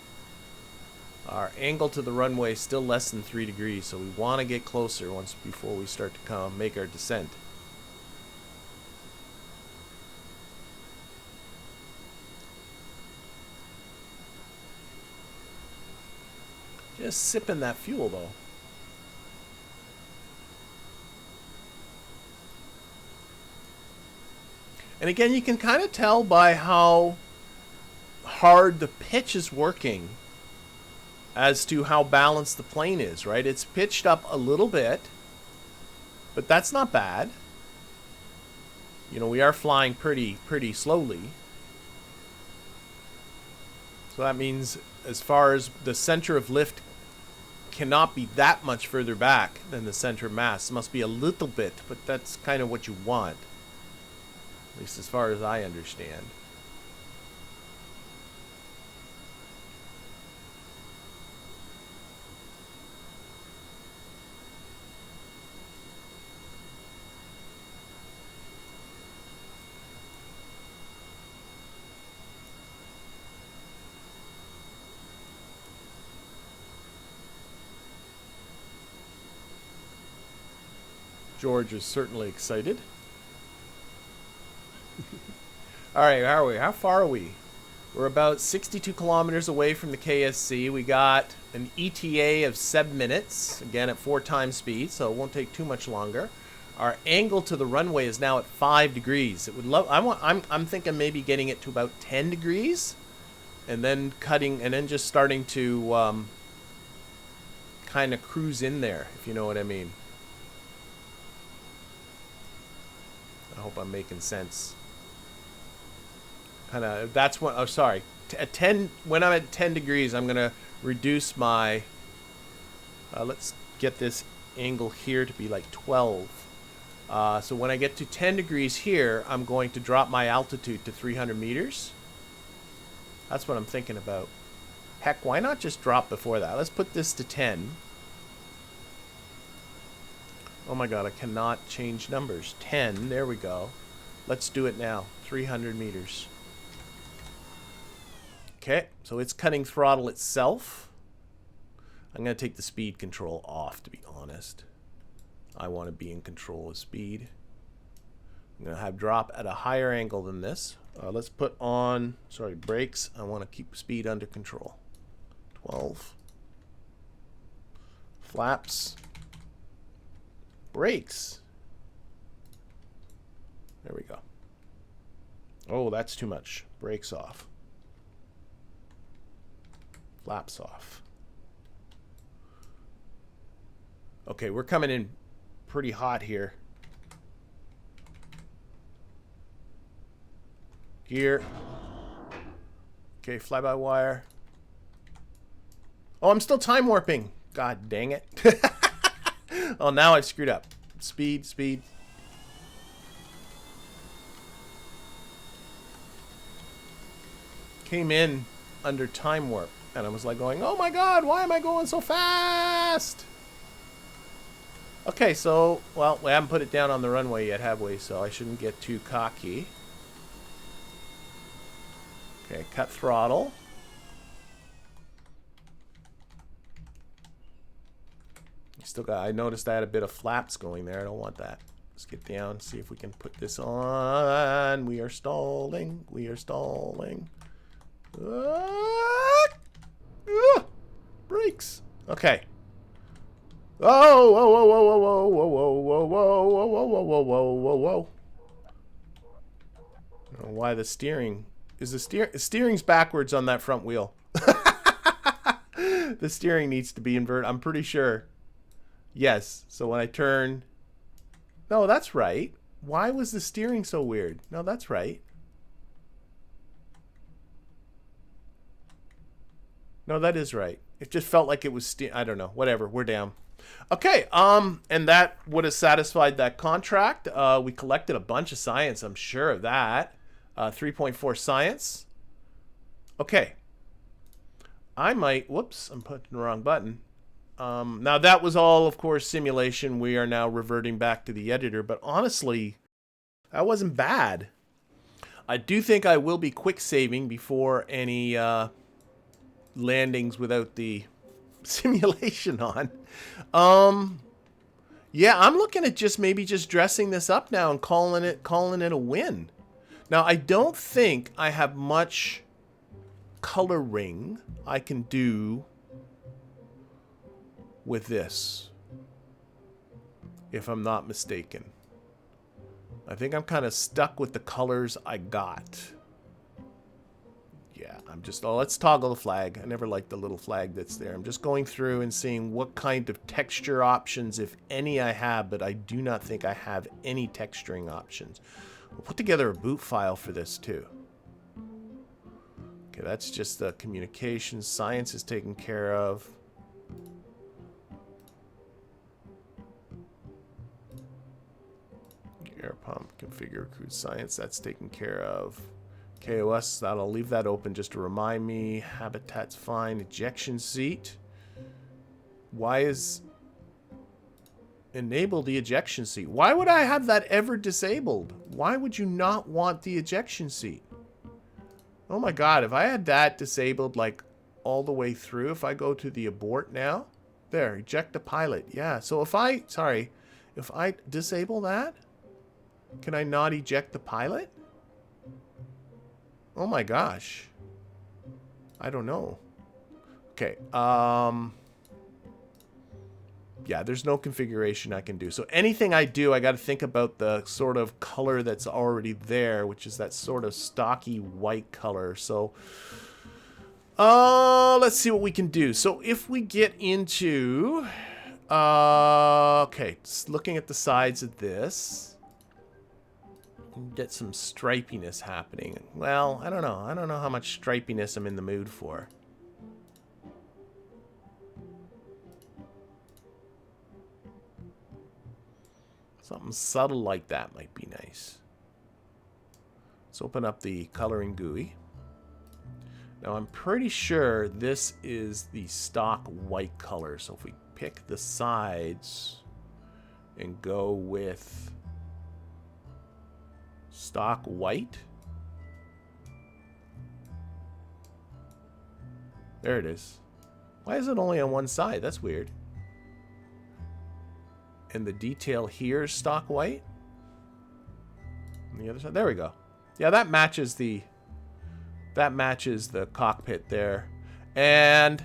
[SPEAKER 1] Our angle to the runway is still less than 3 degrees, so we want to get closer before we start to make our descent. Just sipping that fuel, though. And again, you can kind of tell by how hard the pitch is working as to how balanced the plane is, right? It's pitched up a little bit, but that's not bad. You know, we are flying pretty slowly. So that means as far as the center of lift cannot be that much further back than the center of mass. It must be a little bit, but that's kind of what you want. At least as far as I understand. George is certainly excited. All right, how are we? How far are we? We're about 62 kilometers away from the KSC. We got an ETA of 7 minutes, again at 4 times speed, so it won't take too much longer. Our angle to the runway is now at 5 degrees. It would I'm thinking maybe getting it to about 10 degrees, and then cutting, and then just starting to kind of cruise in there, if you know what I mean. I hope I'm making sense. Kind of, that's what, oh sorry, at 10, when I'm at 10 degrees, I'm going to reduce my, let's get this angle here to be like 12. So when I get to 10 degrees here, I'm going to drop my altitude to 300 meters. That's what I'm thinking about. Heck, why not just drop before that? Let's put this to 10. Oh my god, I cannot change numbers. 10, there we go. Let's do it now. 300 meters. Okay, so it's cutting throttle itself. I'm going to take the speed control off, to be honest. I want to be in control of speed. I'm going to have drop at a higher angle than this. Let's put on, sorry, brakes. I want to keep speed under control. 12. Flaps. Brakes. There we go. Oh, that's too much. Brakes off. Flaps off. Okay, we're coming in pretty hot here. Gear. Okay, fly-by-wire. Oh, I'm still time warping. God dang it. Oh, now I've screwed up. Speed, speed. Came in under time warp, and I was like going, oh my god, why am I going so fast? Okay, so, well, we haven't put it down on the runway yet, have we? So I shouldn't get too cocky. Okay, cut throttle. Still got, I noticed I had a bit of flaps going there. I don't want that. Let's get down, see if we can put this on. We are stalling. We are stalling. Brakes. Okay. Oh, whoa, whoa, whoa, whoa, whoa, whoa, whoa, whoa, whoa, whoa, whoa, whoa, whoa, whoa. I don't know why the steering is the steering's backwards on that front wheel. The steering needs to be inverted. I'm pretty sure. Yes. So when I turn, no, that's right. Why was the steering so weird? No, that's right. No, that is right. It just felt like it was I don't know. Whatever. We're down. Okay. And that would have satisfied that contract. We collected a bunch of science. I'm sure of that. 3.4 science. Okay. I might. Whoops. I'm putting the wrong button. Now that was all, of course, simulation. We are now reverting back to the editor. But honestly, that wasn't bad. I do think I will be quick saving before any landings without the simulation on. Yeah, I'm looking at just maybe just dressing this up now and calling it a win. Now, I don't think I have much coloring I can do with this, if I'm not mistaken. I think I'm kind of stuck with the colors I got. Yeah, I'm just, oh, let's toggle the flag. I never liked the little flag that's there. I'm just going through and seeing what kind of texture options, if any, I have, but I do not think I have any texturing options. We'll put together a boot file for this too. Okay, that's just the communications. Science is taken care of. Air pump, configure crude science, that's taken care of. KOS, I'll leave that open just to remind me. Habitat's fine. Ejection seat. Why is enable the ejection seat? Why would I have that ever disabled? Why would you not want the ejection seat? Oh my god, if I had that disabled like all the way through, if I go to the abort now, there, eject the pilot. Yeah, so if I disable that, can I not eject the pilot? Oh my gosh. I don't know. Okay, yeah, there's no configuration I can do. So anything I do, I got to think about the sort of color that's already there, which is that sort of stocky white color. So, let's see what we can do. So if we get into, okay, just looking at the sides of this, get some stripiness happening. Well, I don't know. I don't know how much stripiness I'm in the mood for. Something subtle like that might be nice. Let's open up the coloring GUI. Now I'm pretty sure this is the stock white color. So if we pick the sides and go with stock white. There it is. Why is it only on one side? That's weird. And the detail here is stock white. On the other side. There we go. Yeah, that matches the cockpit there. And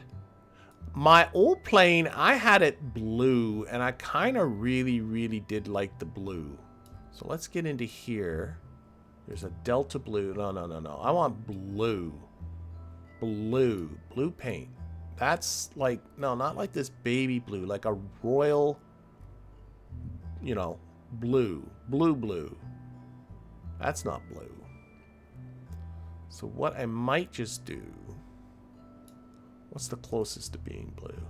[SPEAKER 1] my old plane, I had it blue, and I kind of really did like the blue. So let's get into here. There's a Delta blue. No. I want blue. Blue paint. That's like, no, not like this baby blue. Like a royal, you know, blue. Blue. That's not blue. So what I might just do, what's the closest to being blue?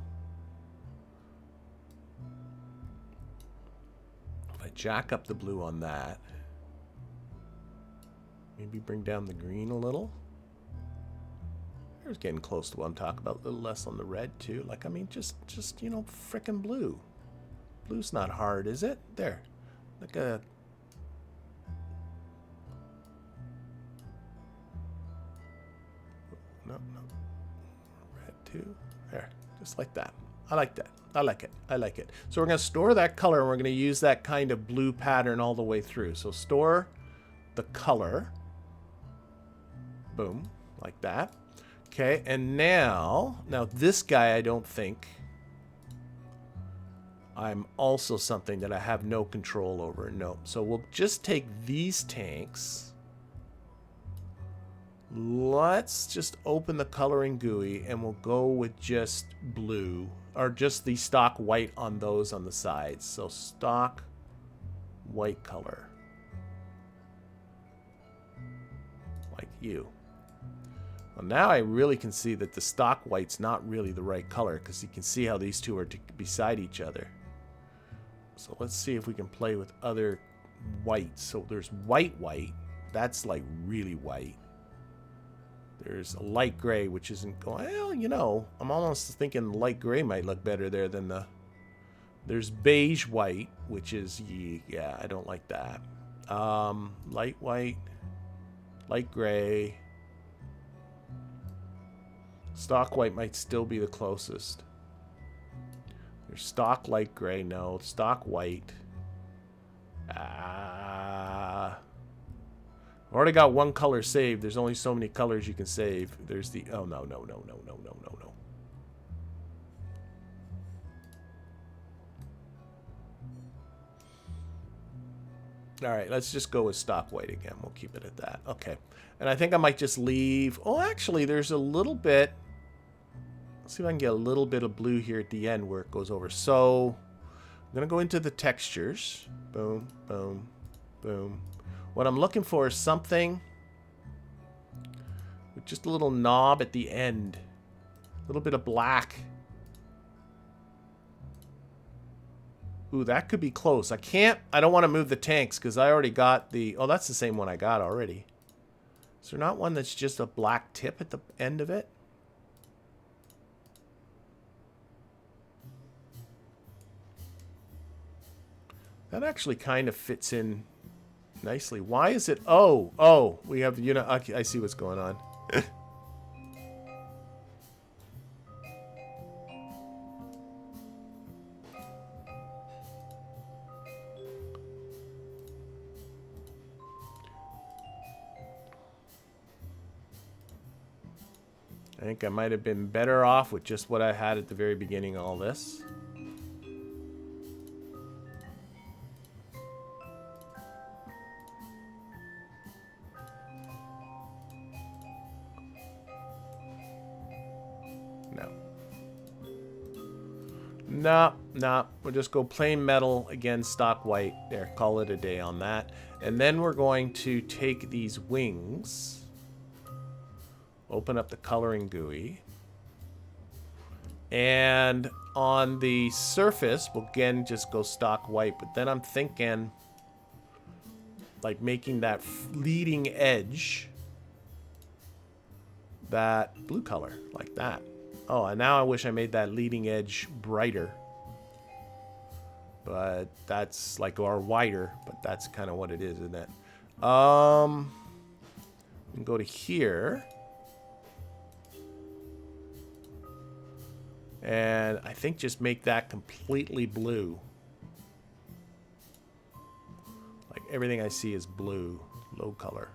[SPEAKER 1] If I jack up the blue on that, maybe bring down the green a little. It's getting close to what I'm talking about. A little less on the red too. Like, I mean, just you know, frickin' blue. Blue's not hard, is it? There. Like a... No. Red too. There. Just like that. I like that. I like it. So we're going to store that color, and we're going to use that kind of blue pattern all the way through. So store the color. Boom. Like that. Okay, and now this guy, I don't think I'm also something that I have no control over. No. So we'll just take these tanks. Let's just open the coloring GUI, and we'll go with just blue, or just the stock white on those on the sides. So stock white color. Like you. Well, now I really can see that the stock white's not really the right color, because you can see how these two are beside each other. So let's see if we can play with other whites. So there's white. That's like really white. There's a light gray, which isn't going... Well, you know, I'm almost thinking light gray might look better there than the... There's beige white, which is... Yeah, I don't like that. Light white. Light gray. Stock white might still be the closest. There's stock light gray. No, stock white. I've already got one color saved. There's only so many colors you can save. There's the... Oh, no, no, no, no, no, no, no, no. All right, let's just go with stock white again. We'll keep it at that. Okay. And I think I might just leave... Oh, actually, there's a little bit... Let's see if I can get a little bit of blue here at the end where it goes over. So, I'm going to go into the textures. Boom, boom, boom. What I'm looking for is something with just a little knob at the end. A little bit of black. Ooh, that could be close. I don't want to move the tanks because I already got the... Oh, that's the same one I got already. Is there not one that's just a black tip at the end of it? That actually kind of fits in nicely. Why is it... Oh, we have... You know, I see what's going on. I think I might have been better off with just what I had at the very beginning of all this. No. We'll just go plain metal, again, stock white. There, call it a day on that. And then we're going to take these wings, open up the coloring GUI, and on the surface, we'll again just go stock white. But then I'm thinking, like, making that leading edge that blue color, like that. Oh, and now I wish I made that leading edge brighter. But that's like, or wider, but that's kind of what it is, isn't it? We can go to here. And I think just make that completely blue. Like everything I see is blue, low color.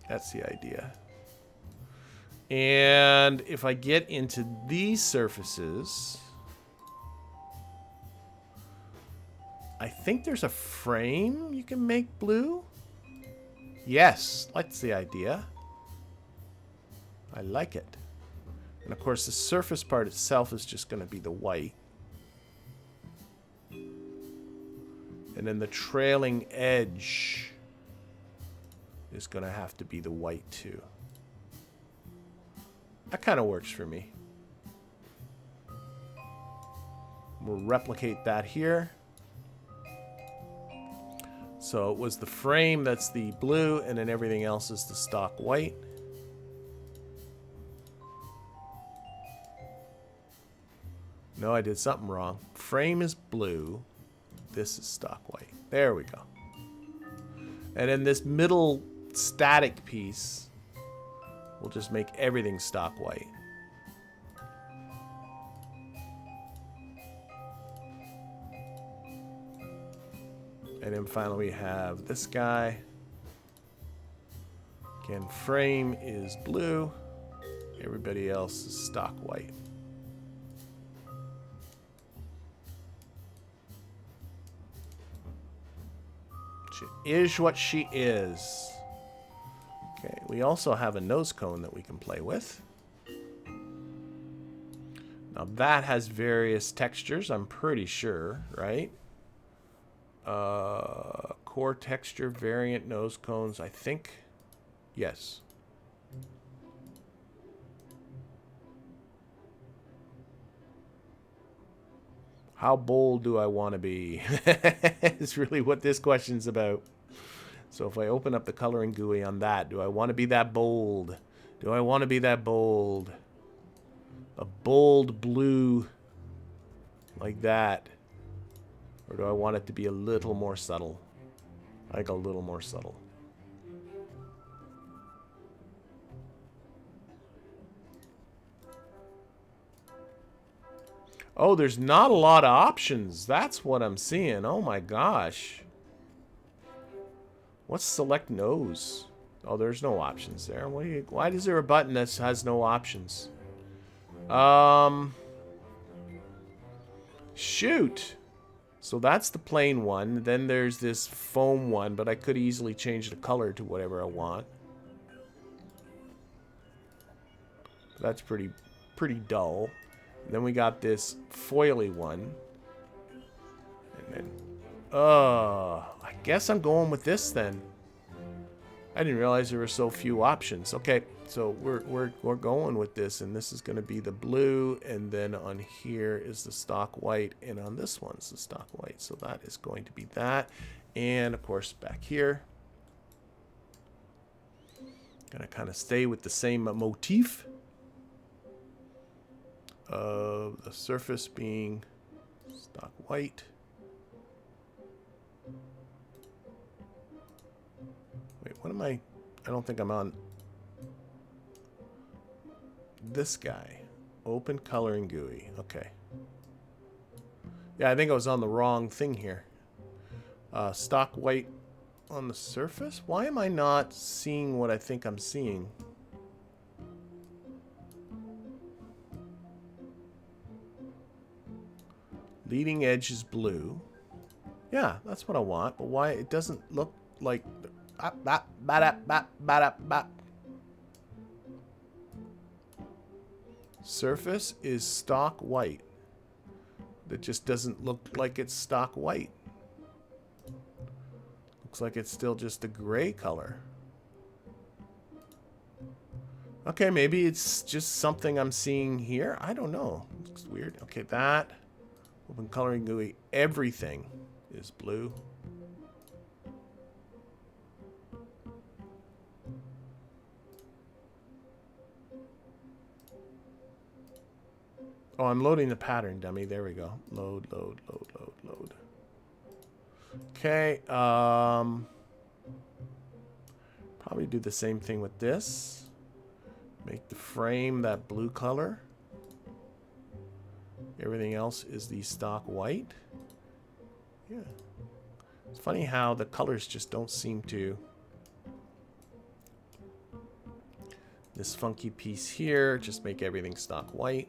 [SPEAKER 1] That's the idea. And if I get into these surfaces, I think there's a frame you can make blue. Yes, that's the idea. I like it. And of course, the surface part itself is just going to be the white. And then the trailing edge is going to have to be the white too. That kind of works for me. We'll replicate that here. So it was the frame that's the blue, and then everything else is the stock white. No, I did something wrong. Frame is blue. This is stock white. There we go. And then this middle static piece, we'll just make everything stock white. And then finally we have this guy. Again, frame is blue. Everybody else is stock white. She is what she is. Okay, we also have a nose cone that we can play with. Now that has various textures, I'm pretty sure, right? Core texture, variant nose cones, I think. Yes. How bold do I want to be? It's really what this question's about. So if I open up the coloring GUI on that, do I want to be that bold? Do I want to be that bold? A bold blue Like that. Or do I want it to be a little more subtle? Like a little more subtle. Oh, there's not a lot of options. That's what I'm seeing. Oh my gosh. What's select nose? Oh, there's no options there. Why is there a button that has no options? Shoot. So that's the plain one. Then there's this foam one, but I could easily change the color to whatever I want. That's pretty dull. And then we got this foily one. And then, I guess I'm going with this then. I didn't realize there were so few options. Okay, so we're going with this, and this is going to be the blue, and then on here is the stock white, and on this one's the stock white. So that is going to be that, and of course back here, gonna kind of stay with the same motif of the surface being stock white. Wait, what am I don't think I'm on this guy. Open coloring GUI. Okay. Yeah, I think I was on the wrong thing here. Stock white on the surface? Why am I not seeing what I think I'm seeing? Leading edge is blue. Yeah, that's what I want. But why it doesn't look like... Surface is stock white. That just doesn't look like it's stock white. Looks like it's still just a gray color. Okay, maybe it's just something I'm seeing here. I don't know. Looks weird. Okay, that. Open coloring GUI. Everything is blue. Oh, I'm loading the pattern, dummy. There we go. Load, load, load, load, load. Okay. Probably do the same thing with this. Make the frame that blue color. Everything else is the stock white. Yeah. It's funny how the colors just don't seem to... This funky piece here, just make everything stock white.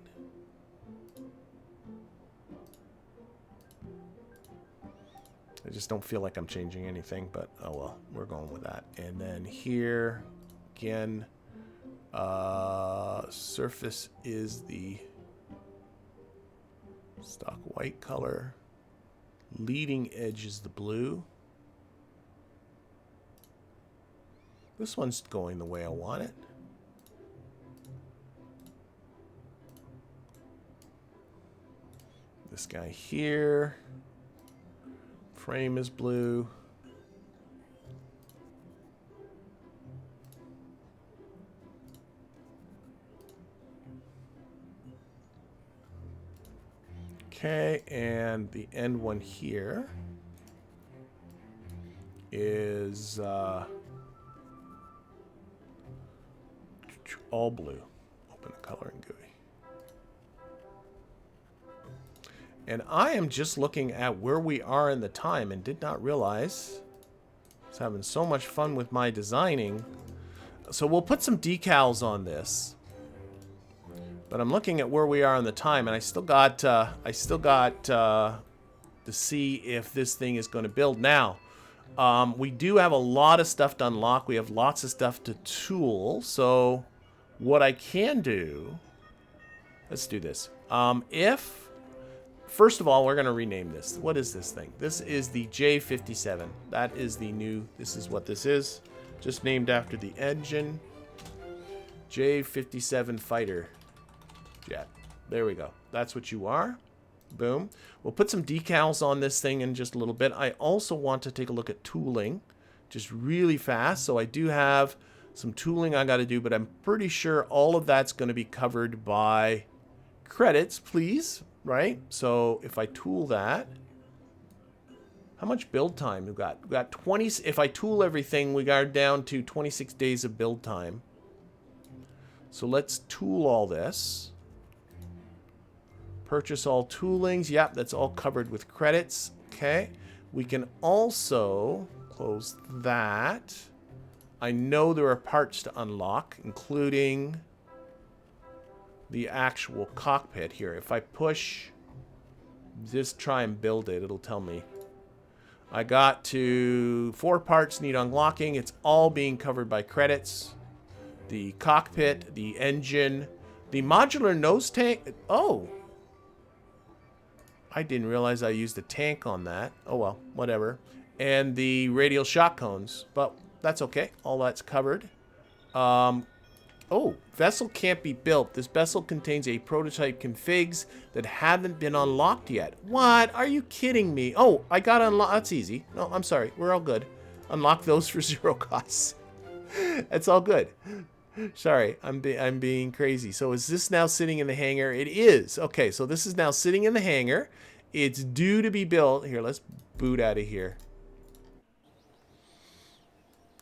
[SPEAKER 1] I just don't feel like I'm changing anything, but oh well, we're going with that. And then here, again, surface is the stock white color. Leading edge is the blue. This one's going the way I want it. This guy here. Frame is blue. Okay, and the end one here is all blue. Open the coloring GUI. And I am just looking at where we are in the time and did not realize I was having so much fun with my designing. So we'll put some decals on this. But I'm looking at where we are in the time, and I still got to see if this thing is going to build. Now, we do have a lot of stuff to unlock. We have lots of stuff to tool. So what I can do, let's do this. First of all, we're going to rename this. What is this thing? This is the J57. That is the new, this is what this is. Just named after the engine. J57 fighter jet. There we go. That's what you are. Boom. We'll put some decals on this thing in just a little bit. I also want to take a look at tooling just really fast. So I do have some tooling I got to do, but I'm pretty sure all of that's going to be covered by credits, please. right? So if I tool that, how much build time we got? We got 20. If I tool everything, we got down to 26 days of build time. So let's tool all this. Purchase all toolings. Yep, that's all covered with credits. Okay. We can also close that. I know there are parts to unlock, including the actual cockpit here. If I push, just try and build it, it'll tell me. I got to 4 parts need unlocking. It's all being covered by credits. The cockpit, the engine, the modular nose tank. Oh, I didn't realize I used a tank on that. Oh well, whatever. And the radial shock cones, but that's okay. All that's covered. Oh, vessel can't be built. This vessel contains a prototype configs that haven't been unlocked yet. What? Are you kidding me? Oh, I got to unlock. That's easy. No, I'm sorry. We're all good. Unlock those for 0 costs. It's all good. Sorry, I'm being crazy. So is this now sitting in the hangar? It is. Okay, so this is now sitting in the hangar. It's due to be built. Here, let's boot out of here.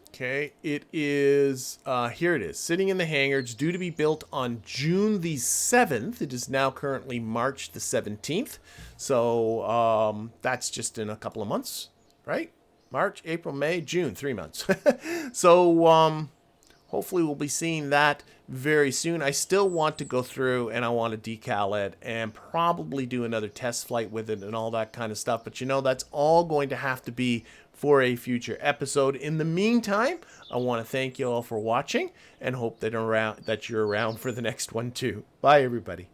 [SPEAKER 1] Okay, it is, here it is, sitting in the hangar. It's due to be built on June the 7th. It is now currently March the 17th. So that's just in a couple of months, right? March, April, May, June, 3 months. So hopefully we'll be seeing that very soon. I still want to go through and I want to decal it and probably do another test flight with it and all that kind of stuff. But you know, that's all going to have to be for a future episode. In the meantime, I want to thank you all for watching and hope that you're around for the next one too. Bye, everybody.